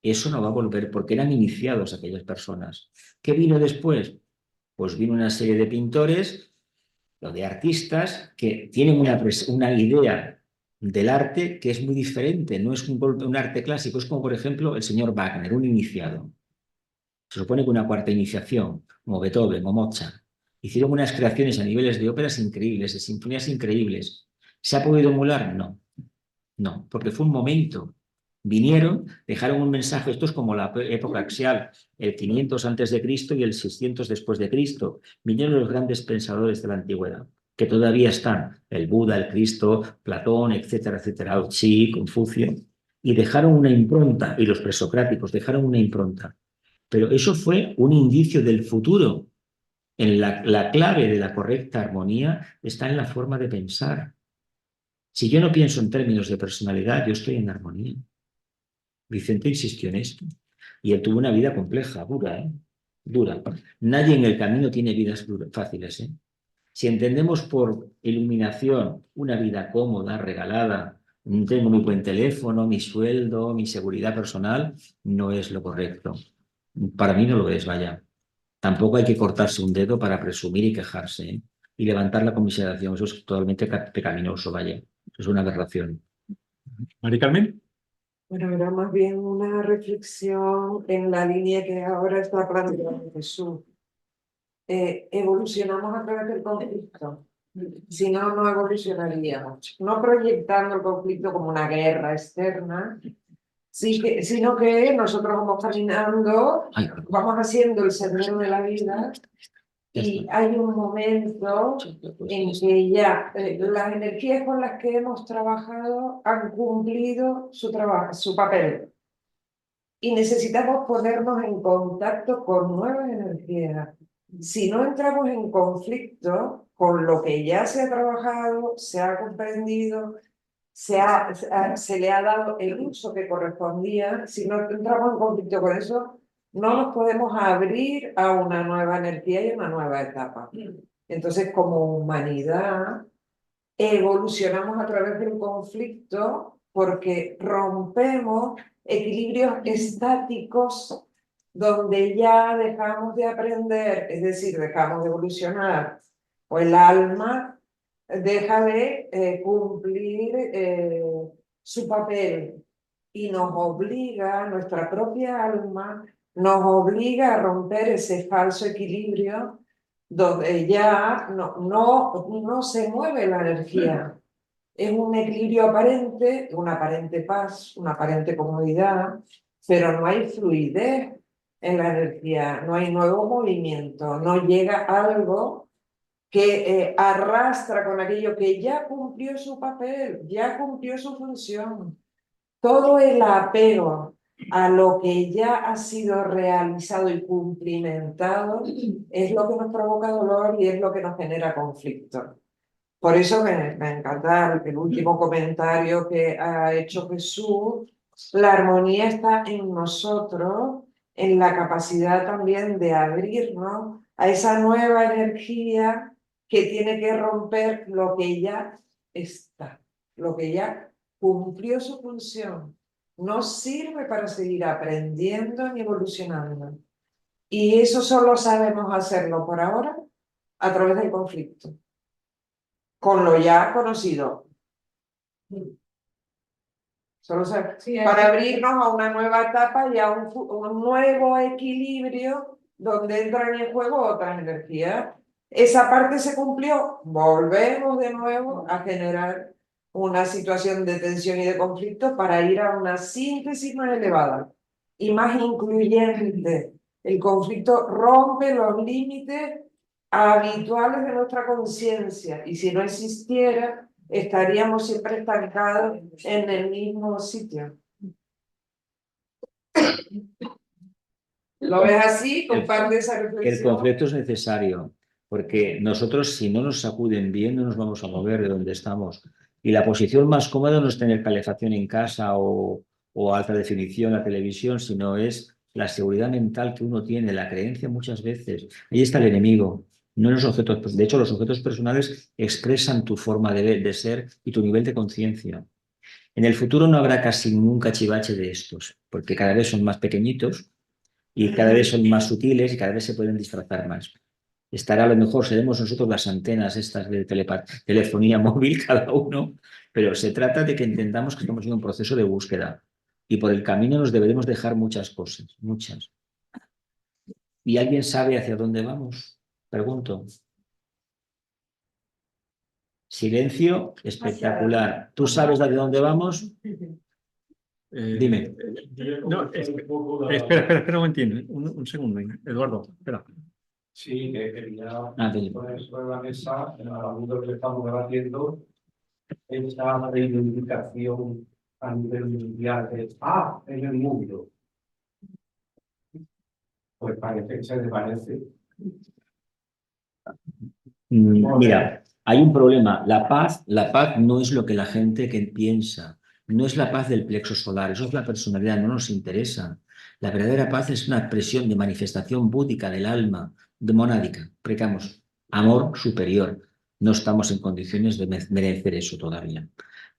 A: Eso no va a volver porque eran iniciados aquellas personas. ¿Qué vino después? Pues vino una serie de pintores o de artistas que tienen una idea del arte que es muy diferente. No es un arte clásico, es como por ejemplo el señor Wagner, un iniciado. Se supone que una cuarta iniciación, como Beethoven o Mozart, hicieron unas creaciones a niveles de óperas increíbles, de sinfonías increíbles. ¿Se ha podido emular? No. No, porque fue un momento. Vinieron, dejaron un mensaje, esto es como la época axial, el 500 antes de Cristo y el 600 después de Cristo. Vinieron los grandes pensadores de la antigüedad, que todavía están, el Buda, el Cristo, Platón, etcétera, etcétera, Lao Tzu, Confucio, y dejaron una impronta, y los presocráticos dejaron una impronta. Pero eso fue un indicio del futuro. En la clave de la correcta armonía está en la forma de pensar. Si yo no pienso en términos de personalidad, yo estoy en armonía. Vicente insistió en esto. Y él tuvo una vida compleja, dura, ¿eh? Dura. Nadie en el camino tiene vidas fáciles, ¿eh? Si entendemos por iluminación una vida cómoda, regalada, tengo mi buen teléfono, mi sueldo, mi seguridad personal, no es lo correcto. Para mí no lo es, vaya. Tampoco hay que cortarse un dedo para presumir y quejarse, ¿eh? Y levantar la conmiseración. Eso es totalmente pecaminoso, vaya. Eso es una aberración.
B: Mari Carmen.
I: Bueno, era más bien una reflexión en la línea que ahora está planteando Jesús. Evolucionamos a través del conflicto. Si no, no evolucionaríamos. No proyectando el conflicto como una guerra externa, sino que nosotros vamos caminando, vamos haciendo el sendero de la vida y hay un momento en que ya las energías con las que hemos trabajado han cumplido su papel. Y necesitamos ponernos en contacto con nuevas energías. Si no entramos en conflicto con lo que ya se ha trabajado, se ha comprendido, se le ha dado el uso que correspondía, si no entramos en conflicto con eso, no nos podemos abrir a una nueva energía y una nueva etapa. Entonces, como humanidad, evolucionamos a través del conflicto porque rompemos equilibrios estáticos donde ya dejamos de aprender, es decir, dejamos de evolucionar, o el alma deja de cumplir su papel y nos obliga, nuestra propia alma, nos obliga a romper ese falso equilibrio donde ya no se mueve la energía. Es un equilibrio aparente, una aparente paz, una aparente comodidad, pero no hay fluidez en la energía, no hay nuevo movimiento, no llega algo que arrastra con aquello que ya cumplió su papel, ya cumplió su función. Todo el apego a lo que ya ha sido realizado y cumplimentado es lo que nos provoca dolor y es lo que nos genera conflicto. Por eso me encanta el último comentario que ha hecho Jesús. La armonía está en nosotros, en la capacidad también de abrirnos a esa nueva energía que tiene que romper lo que ya está, lo que ya cumplió su función. No sirve para seguir aprendiendo ni evolucionando. Y eso solo sabemos hacerlo por ahora a través del conflicto, con lo ya conocido.
G: Sí,
I: para abrirnos a una nueva etapa y a un nuevo equilibrio donde entran en juego otras energías. Esa parte se cumplió, volvemos de nuevo a generar una situación de tensión y de conflicto para ir a una síntesis más elevada y más incluyente. El conflicto rompe los límites habituales de nuestra conciencia y si no existiera, estaríamos siempre estancados en el mismo sitio. ¿Lo ves así? Comparte esa
A: El
I: reflexión.
A: conflicto es necesario, porque nosotros si no nos sacuden bien no nos vamos a mover de donde estamos. Y la posición más cómoda no es tener calefacción en casa o alta definición la televisión, sino es la seguridad mental que uno tiene, la creencia muchas veces. Ahí está el enemigo, no en los objetos. De hecho, los objetos personales expresan tu forma de ser y tu nivel de conciencia. En el futuro no habrá casi ningún cachivache de estos, porque cada vez son más pequeñitos y cada vez son más sutiles y cada vez se pueden disfrazar más. Estará a lo mejor, seremos nosotros las antenas estas de telefonía móvil cada uno, pero se trata de que entendamos que estamos en un proceso de búsqueda y por el camino nos deberemos dejar muchas cosas, muchas. ¿Y alguien sabe hacia dónde vamos? Pregunto. Silencio espectacular. ¿Tú sabes hacia dónde vamos? Dime.
B: No, espera un momentito, un segundo, Eduardo, espera.
C: Sí, que quería
A: Dime.
C: poner sobre la mesa, a la luz de lo que estamos debatiendo, esa reivindicación a nivel mundial de en el mundo. Pues parece que se desvanece.
A: Mira, hay un problema. La paz no es lo que la gente piensa. No es la paz del plexo solar, eso es la personalidad, no nos interesa. La verdadera paz es una expresión de manifestación búdica del alma, de monádica. Predicamos amor superior. No estamos en condiciones de merecer eso todavía.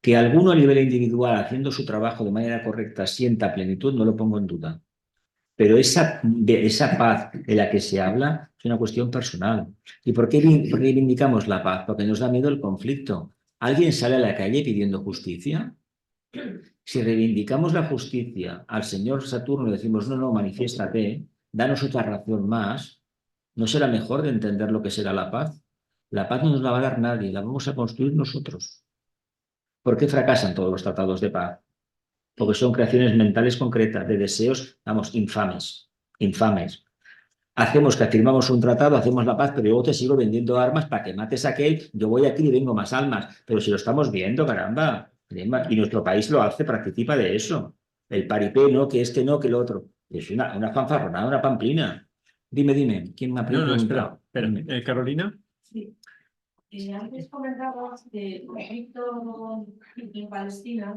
A: Que alguno a nivel individual, haciendo su trabajo de manera correcta, sienta plenitud, no lo pongo en duda. Pero esa paz de la que se habla es una cuestión personal. ¿Y por qué reivindicamos la paz? Porque nos da miedo el conflicto. ¿Alguien sale a la calle pidiendo justicia? Si reivindicamos la justicia al señor Saturno y decimos, no, manifiéstate, danos otra razón más, ¿no será mejor de entender lo que será la paz? La paz no nos la va a dar nadie, la vamos a construir nosotros. ¿Por qué fracasan todos los tratados de paz? Porque son creaciones mentales concretas, de deseos, vamos, infames. Hacemos que firmamos un tratado, hacemos la paz, pero luego te sigo vendiendo armas para que mates a aquel, yo voy aquí y vengo más almas. Pero si lo estamos viendo, caramba. Y nuestro país lo hace, participa de eso. El paripé, no, que este no, que el otro. Es una fanfarronada, una pamplina. Dime, ¿quién me ha preguntado?
B: Espera. Carolina.
G: Sí. Antes comentabas del conflicto en Palestina.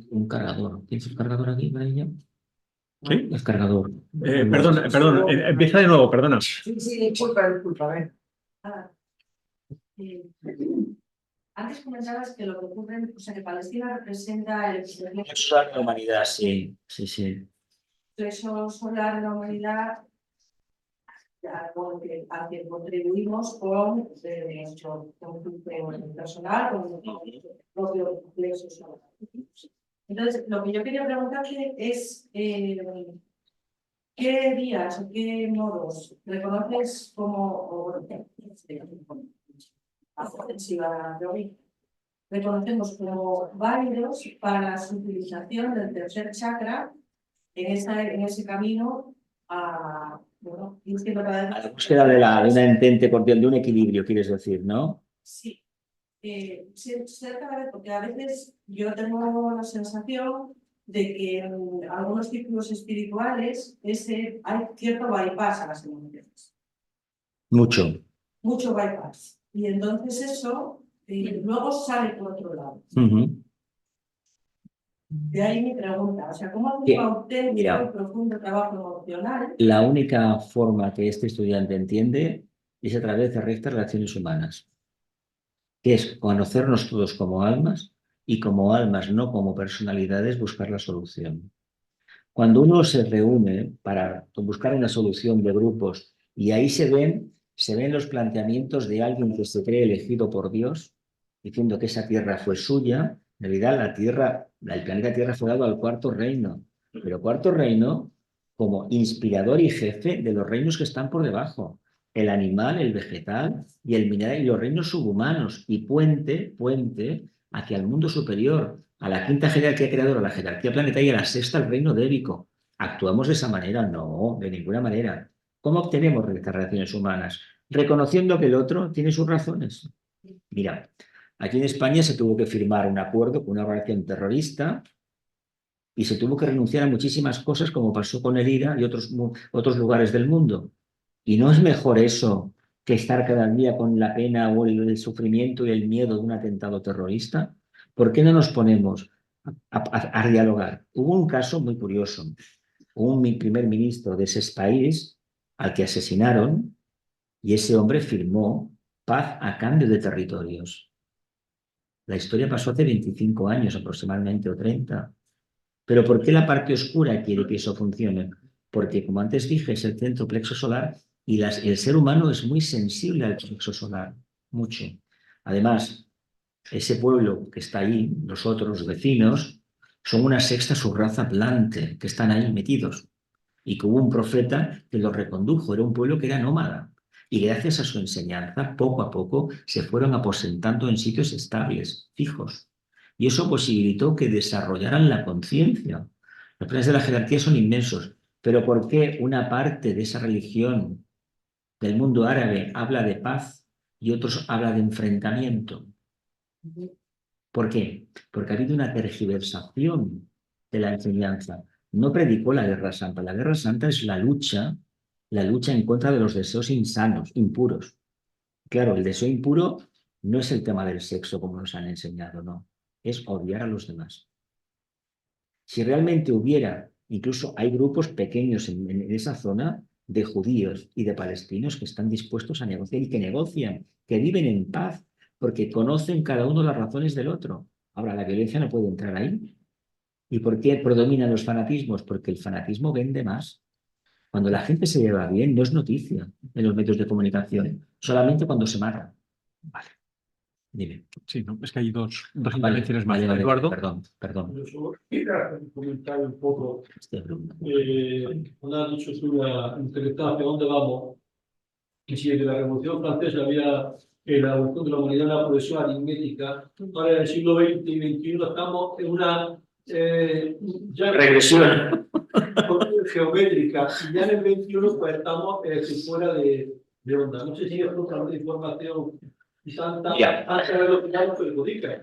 A: Un cargador. ¿Tienes el cargador aquí para ella?
B: ¿Sí?
A: El cargador.
B: Perdón, empieza de nuevo, perdona.
I: Sí, disculpa,
G: Antes comentabas que lo que ocurre, o sea, que Palestina representa el
A: Eso es la humanidad, sí.
G: proceso solar de la humanidad al que contribuimos con nuestro conflicto personal, con el propio plexo solar. Entonces, lo que yo quería preguntarte es ¿qué días o qué modos reconoces como reconocemos como válidos para la utilización del tercer chakra en ese camino a
A: la búsqueda de una entente cordial, de un equilibrio, quieres decir, ¿no?
G: Sí. Ser cada vez, porque a veces yo tengo la sensación de que en algunos círculos espirituales hay cierto bypass a las emociones.
A: Mucho
G: bypass. Y entonces eso luego sale por otro lado. De ahí mi pregunta, o sea, ¿cómo hacer un auténtico y profundo trabajo emocional?
A: La única forma que este estudiante entiende es a través de rectas relaciones humanas, que es conocernos todos como almas y como almas, no como personalidades, buscar la solución. Cuando uno se reúne para buscar una solución de grupos y ahí se ven los planteamientos de alguien que se cree elegido por Dios, diciendo que esa tierra fue suya. En realidad la tierra, el planeta Tierra fue dado al cuarto reino, pero cuarto reino como inspirador y jefe de los reinos que están por debajo, el animal, el vegetal y el mineral y los reinos subhumanos, y puente hacia el mundo superior, a la quinta jerarquía creadora, a la jerarquía planetaria, y a la sexta, el reino débico. ¿Actuamos de esa manera? No, de ninguna manera. ¿Cómo obtenemos estas relaciones humanas? Reconociendo que el otro tiene sus razones. Mira, aquí en España se tuvo que firmar un acuerdo con una organización terrorista y se tuvo que renunciar a muchísimas cosas, como pasó con el IRA y otros lugares del mundo. ¿Y no es mejor eso que estar cada día con la pena o el sufrimiento y el miedo de un atentado terrorista? ¿Por qué no nos ponemos a dialogar? Hubo un caso muy curioso. Un primer ministro de ese país al que asesinaron y ese hombre firmó paz a cambio de territorios. La historia pasó hace 25 años aproximadamente o 30. ¿Pero por qué la parte oscura quiere que eso funcione? Porque, como antes dije, es el centro plexo solar y el ser humano es muy sensible al plexo solar, mucho. Además, ese pueblo que está ahí, nosotros, los vecinos, son una sexta subraza atlante que están ahí metidos. Y que hubo un profeta que los recondujo, era un pueblo que era nómada. Y gracias a su enseñanza, poco a poco, se fueron aposentando en sitios estables, fijos. Y eso posibilitó que desarrollaran la conciencia. Los planes de la jerarquía son inmensos, pero ¿por qué una parte de esa religión del mundo árabe habla de paz y otros habla de enfrentamiento? ¿Por qué? Porque ha habido una tergiversación de la enseñanza. No predicó la Guerra Santa. La Guerra Santa es la lucha en contra de los deseos insanos, impuros. Claro, el deseo impuro no es el tema del sexo como nos han enseñado, no. Es odiar a los demás. Si realmente hubiera, incluso hay grupos pequeños en esa zona de judíos y de palestinos que están dispuestos a negociar y que negocian, que viven en paz, porque conocen cada uno las razones del otro. Ahora, la violencia no puede entrar ahí. ¿Y por qué predominan los fanatismos? Porque el fanatismo vende más. Cuando la gente se lleva bien, no es noticia en los medios de comunicación, solamente cuando se mata. Vale. Dime.
B: Sí, no, es que hay dos
A: Vale,
B: intervenciones más.
A: vale,
B: Eduardo.
A: Perdón.
F: Yo solo quería comentar un poco,
A: Este alumno.
F: cuando has dicho tú la interesante hacia dónde vamos, que si de la Revolución Francesa había la evolución de la humanidad, una progresión aritmética, ahora en el siglo XX y XXI estamos en una ya
A: Regresión.
F: geométrica, y ya en el XXI pues estamos fuera de onda. No sé si es otra información y tanta velocidad perjudica.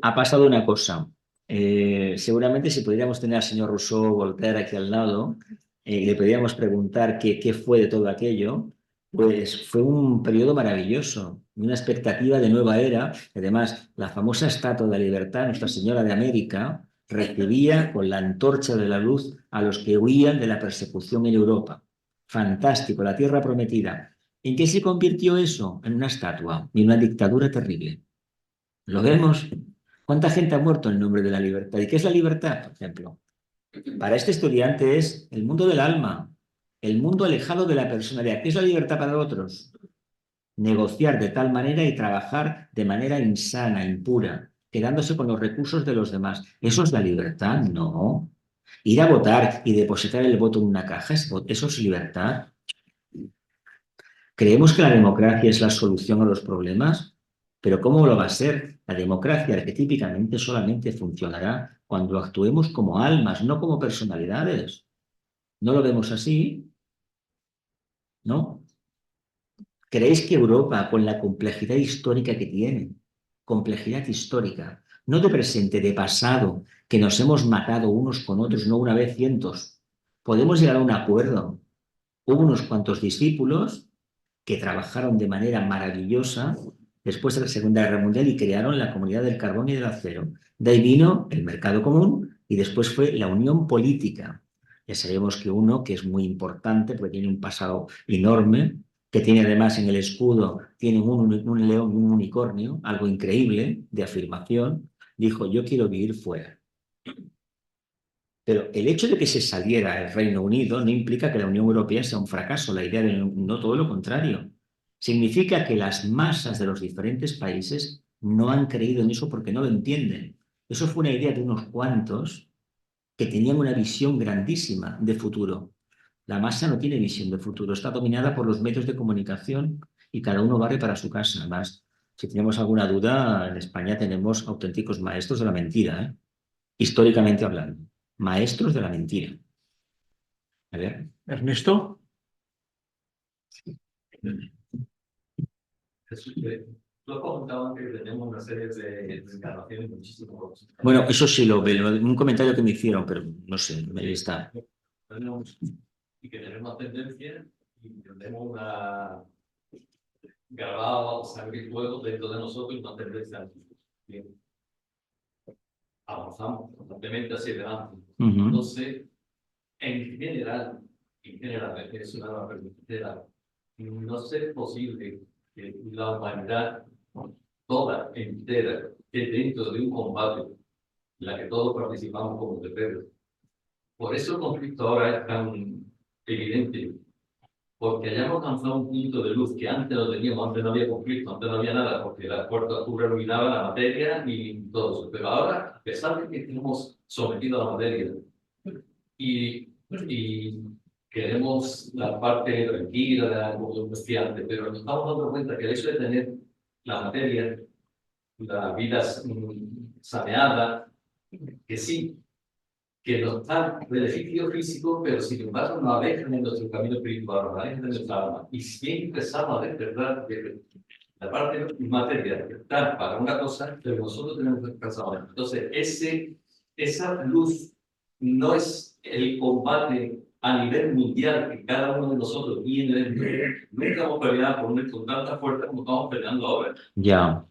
A: Ha pasado una cosa. Seguramente si pudiéramos tener al señor Rousseau, Voltaire aquí al lado, y le podríamos preguntar qué fue de todo aquello, pues fue un periodo maravilloso, una expectativa de nueva era. Además, la famosa Estatua de la Libertad, Nuestra Señora de América, recibía con la antorcha de la luz a los que huían de la persecución en Europa. Fantástico, la tierra prometida. ¿En qué se convirtió eso? En una estatua y una dictadura terrible. ¿Lo vemos? ¿Cuánta gente ha muerto en nombre de la libertad? ¿Y qué es la libertad, por ejemplo? Para este estudiante es el mundo del alma, el mundo alejado de la personalidad. ¿Qué es la libertad para otros? Negociar de tal manera y trabajar de manera insana, impura, quedándose con los recursos de los demás. ¿Eso es la libertad? No. Ir a votar y depositar el voto en una caja, ¿eso es libertad? ¿Creemos que la democracia es la solución a los problemas? ¿Pero cómo lo va a ser? La democracia arquetípicamente solamente funcionará cuando actuemos como almas, no como personalidades. ¿No lo vemos así? ¿No? ¿Creéis que Europa, con la complejidad histórica que tiene, complejidad histórica, no de presente, de pasado, que nos hemos matado unos con otros, no una vez cientos, podemos llegar a un acuerdo? Hubo unos cuantos discípulos que trabajaron de manera maravillosa después de la Segunda Guerra Mundial y crearon la Comunidad del Carbón y del Acero. De ahí vino el mercado común y después fue la unión política. Ya sabemos que uno, que es muy importante porque tiene un pasado enorme, que tiene además en el escudo, tiene un león y un unicornio, algo increíble de afirmación, dijo, yo quiero vivir fuera. Pero el hecho de que se saliera el Reino Unido no implica que la Unión Europea sea un fracaso, la idea de no, todo lo contrario. Significa que las masas de los diferentes países no han creído en eso porque no lo entienden. Eso fue una idea de unos cuantos que tenían una visión grandísima de futuro. La masa no tiene visión de futuro, está dominada por los medios de comunicación y cada uno barre para su casa. Además, si tenemos alguna duda, en España tenemos auténticos maestros de la mentira, ¿eh? Históricamente hablando. Maestros de la mentira. A ver.
B: Ernesto.
J: Tú has comentado antes que tenemos una serie de encarnaciones muchísimos.
A: Bueno, eso sí lo veo, un comentario que me hicieron, pero no sé, ahí está.
J: Y que tenemos tendencia y tenemos una grabado sangre y fuego dentro de nosotros y una tendencia. Bien. Avanzamos constantemente hacia adelante. Entonces, en general, es una pregunta general, no es posible que la humanidad toda entera esté dentro de un combate en la que todos participamos como guerreros. Por eso el conflicto ahora es tan evidente, porque hayamos alcanzado un punto de luz que antes no teníamos, antes no había conflicto, antes no había nada, porque la puerta azul iluminaba la materia y todo eso. Pero ahora, a pesar de que estemos sometidos a la materia y queremos la parte tranquila, como decía antes, pero nos estamos dando cuenta que el hecho de tener la materia, la vida saneada, que sí, que nos da beneficio físico, pero sin embargo nos alejan en nuestro camino espiritual, nos alejan de nuestra alma. Y si bien empezamos a despertar que la parte material está para una cosa, pero nosotros tenemos que descansar. Entonces, esa luz no es el combate a nivel mundial que cada uno de nosotros tiene. Nunca hemos peleado con tanta fuerza como estamos peleando ahora.
A: Ya.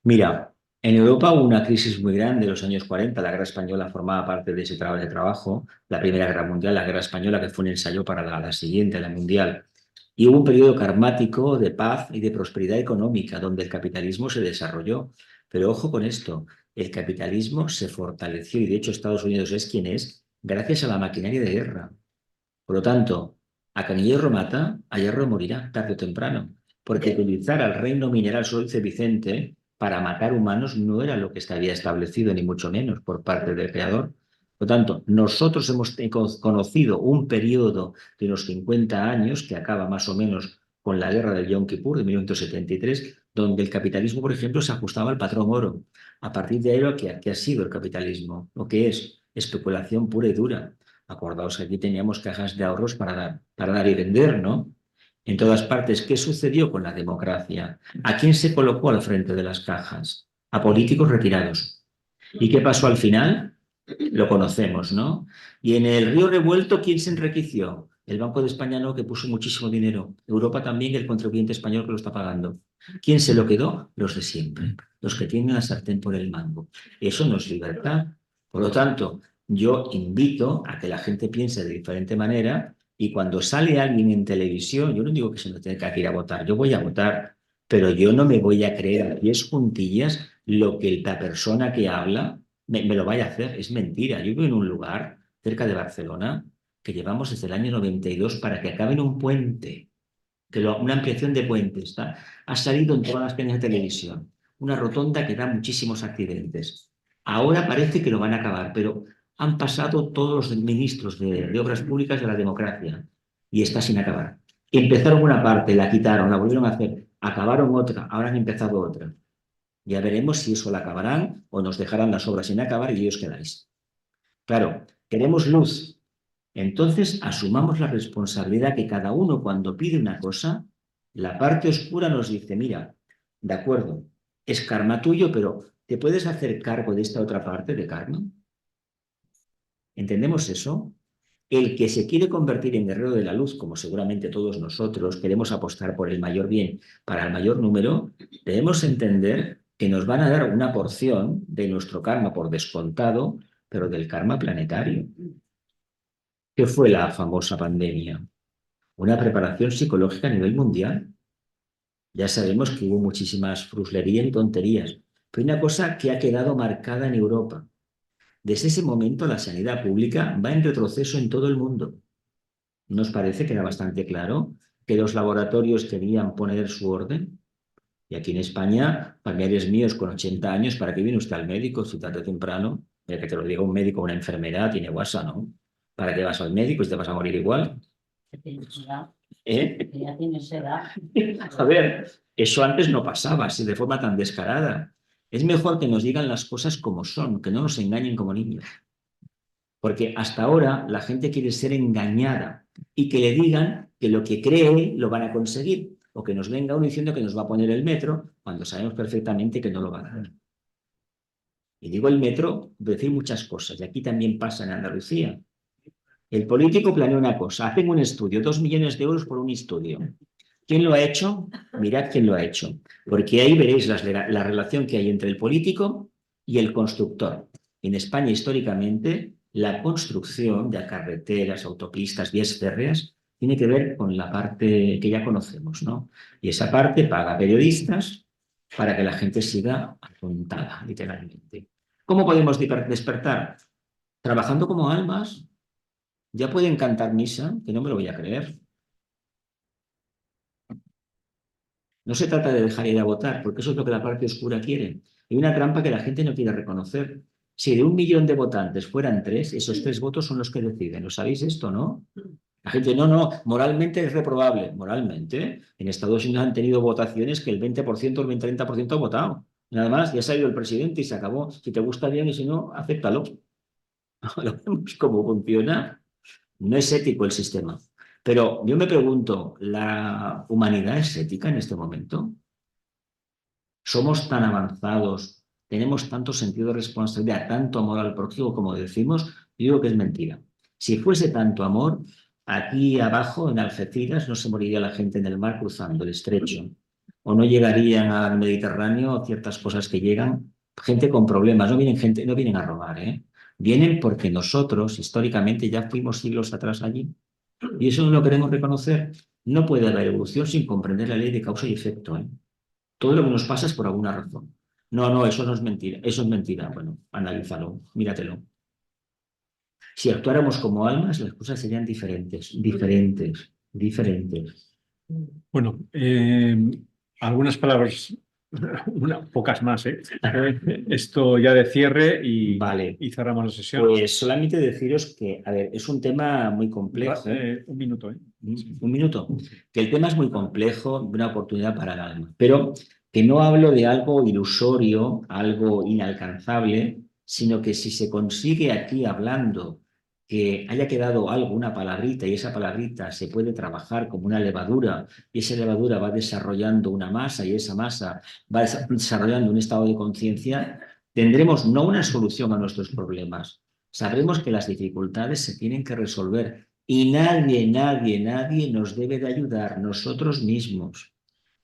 A: Mira, en Europa hubo una crisis muy grande en los años 40. La guerra española formaba parte de ese trabajo. La Primera Guerra Mundial, la guerra española, que fue un ensayo para la siguiente, la mundial. Y hubo un periodo karmático de paz y de prosperidad económica, donde el capitalismo se desarrolló. Pero ojo con esto, el capitalismo se fortaleció y de hecho Estados Unidos es quien es gracias a la maquinaria de guerra. Por lo tanto, a quien hierro mata, a hierro morirá, tarde o temprano. Porque utilizar al reino mineral, solo dice Vicente, para matar humanos no era lo que había establecido, ni mucho menos, por parte del creador. Por lo tanto, nosotros hemos conocido un periodo de unos 50 años, que acaba más o menos con la guerra del Yom Kippur de 1973, donde el capitalismo, por ejemplo, se ajustaba al patrón oro. A partir de ahí, ¿qué ha sido el capitalismo? Lo que es especulación pura y dura. Acordaos que aquí teníamos cajas de ahorros para dar y vender, ¿no? En todas partes. ¿Qué sucedió con la democracia? ¿A quién se colocó al frente de las cajas? A políticos retirados. ¿Y qué pasó al final? Lo conocemos, ¿no? Y en el río revuelto, ¿quién se enriqueció? El Banco de España no, que puso muchísimo dinero. Europa también, el contribuyente español que lo está pagando. ¿Quién se lo quedó? Los de siempre. Los que tienen la sartén por el mango. Eso no es libertad. Por lo tanto, yo invito a que la gente piense de diferente manera y cuando sale alguien en televisión, yo no digo que se no tenga que ir a votar, yo voy a votar, pero yo no me voy a creer a pies juntillas lo que la persona que habla me lo vaya a hacer. Es mentira. Yo vivo en un lugar cerca de Barcelona que llevamos desde el año 92 para que acabe en un puente, una ampliación de puentes. Ha salido en todas las cadenas de televisión. Una rotonda que da muchísimos accidentes. Ahora parece que lo van a acabar, pero han pasado todos los ministros de Obras Públicas de la democracia y está sin acabar. Empezaron una parte, la quitaron, la volvieron a hacer, acabaron otra, ahora han empezado otra. Ya veremos si eso la acabarán o nos dejarán las obras sin acabar y ellos quedáis. Claro, queremos luz. Entonces asumamos la responsabilidad que cada uno cuando pide una cosa, la parte oscura nos dice, mira, de acuerdo, es karma tuyo, pero ¿te puedes hacer cargo de esta otra parte de karma? ¿Entendemos eso? El que se quiere convertir en guerrero de la luz, como seguramente todos nosotros queremos apostar por el mayor bien para el mayor número, debemos entender que nos van a dar una porción de nuestro karma por descontado, pero del karma planetario. ¿Qué fue la famosa pandemia? Una preparación psicológica a nivel mundial. Ya sabemos que hubo muchísimas fruslerías y tonterías, pero hay una cosa que ha quedado marcada en Europa. Desde ese momento la sanidad pública va en retroceso en todo el mundo. ¿Nos parece que era bastante claro que los laboratorios querían poner su orden? Y aquí en España, familiares míos con 80 años, ¿para qué viene usted al médico si tarde o temprano? Que te lo diga un médico o una enfermedad, tiene WhatsApp, ¿no? ¿Para qué vas al médico si te vas a morir igual? ¿Eh?
H: Ya tienes edad.
A: A ver, eso antes no pasaba así de forma tan descarada. Es mejor que nos digan las cosas como son, que no nos engañen como niños. Porque hasta ahora la gente quiere ser engañada y que le digan que lo que cree lo van a conseguir. O que nos venga uno diciendo que nos va a poner el metro cuando sabemos perfectamente que no lo va a dar. Y digo el metro, decir muchas cosas. Y aquí también pasa en Andalucía. El político planea una cosa, hacen un estudio, 2 millones de euros por un estudio. ¿Quién lo ha hecho? Mirad quién lo ha hecho. Porque ahí veréis la relación que hay entre el político y el constructor. En España, históricamente, la construcción de carreteras, autopistas, vías férreas, tiene que ver con la parte que ya conocemos, ¿no? Y esa parte paga periodistas para que la gente siga apuntada, literalmente. ¿Cómo podemos despertar? Trabajando como almas. Ya pueden cantar misa, que no me lo voy a creer. No se trata de dejar ir a votar, porque eso es lo que la parte oscura quiere. Hay una trampa que la gente no quiere reconocer. Si de 1 millón de votantes fueran 3, esos 3 votos son los que deciden. ¿Lo sabéis esto, no? La gente, no, moralmente es reprobable. Moralmente, en Estados Unidos han tenido votaciones que el 20% o el 30% ha votado. Nada más, ya ha salido el presidente y se acabó. Si te gusta bien y si no, acéptalo. Lo vemos cómo funciona. No es ético el sistema. Pero yo me pregunto, ¿la humanidad es ética en este momento? ¿Somos tan avanzados? ¿Tenemos tanto sentido de responsabilidad, tanto amor al prójimo como decimos? Yo digo que es mentira. Si fuese tanto amor, aquí abajo en Algeciras no se moriría la gente en el mar cruzando el estrecho. O no llegarían al Mediterráneo ciertas cosas que llegan. Gente con problemas, no vienen a robar, ¿eh? Vienen porque nosotros, históricamente, ya fuimos siglos atrás allí. Y eso no lo queremos reconocer. No puede haber evolución sin comprender la ley de causa y efecto, ¿eh? Todo lo que nos pasa es por alguna razón. No, eso no es mentira. Eso es mentira. Bueno, analízalo, míratelo. Si actuáramos como almas, las cosas serían diferentes.
B: Bueno, algunas palabras, pocas más, ¿eh? Esto ya de cierre
A: Vale.
B: y cerramos la sesión.
A: Pues solamente deciros que, a ver, es un tema muy complejo.
B: Un minuto, ¿eh?
A: Un minuto. Que el tema es muy complejo, una oportunidad para el alma. Pero que no hablo de algo ilusorio, algo inalcanzable, sino que si se consigue aquí hablando que haya quedado algo, una palabrita, y esa palabrita se puede trabajar como una levadura, y esa levadura va desarrollando una masa, y esa masa va desarrollando un estado de conciencia, tendremos no una solución a nuestros problemas. Sabremos que las dificultades se tienen que resolver y nadie nos debe de ayudar, nosotros mismos.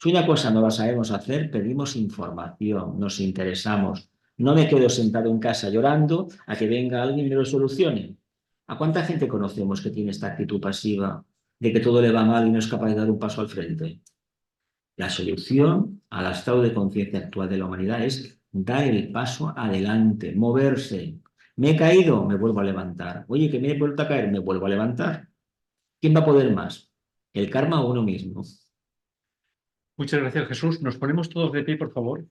A: Si una cosa no la sabemos hacer, pedimos información, nos interesamos. No me quedo sentado en casa llorando a que venga alguien y me lo solucione. ¿A cuánta gente conocemos que tiene esta actitud pasiva de que todo le va mal y no es capaz de dar un paso al frente? La solución al estado de conciencia actual de la humanidad es dar el paso adelante, moverse. Me he caído, me vuelvo a levantar. Oye, que me he vuelto a caer, me vuelvo a levantar. ¿Quién va a poder más? ¿El karma o uno mismo?
B: Muchas gracias, Jesús. Nos ponemos todos de pie, por favor.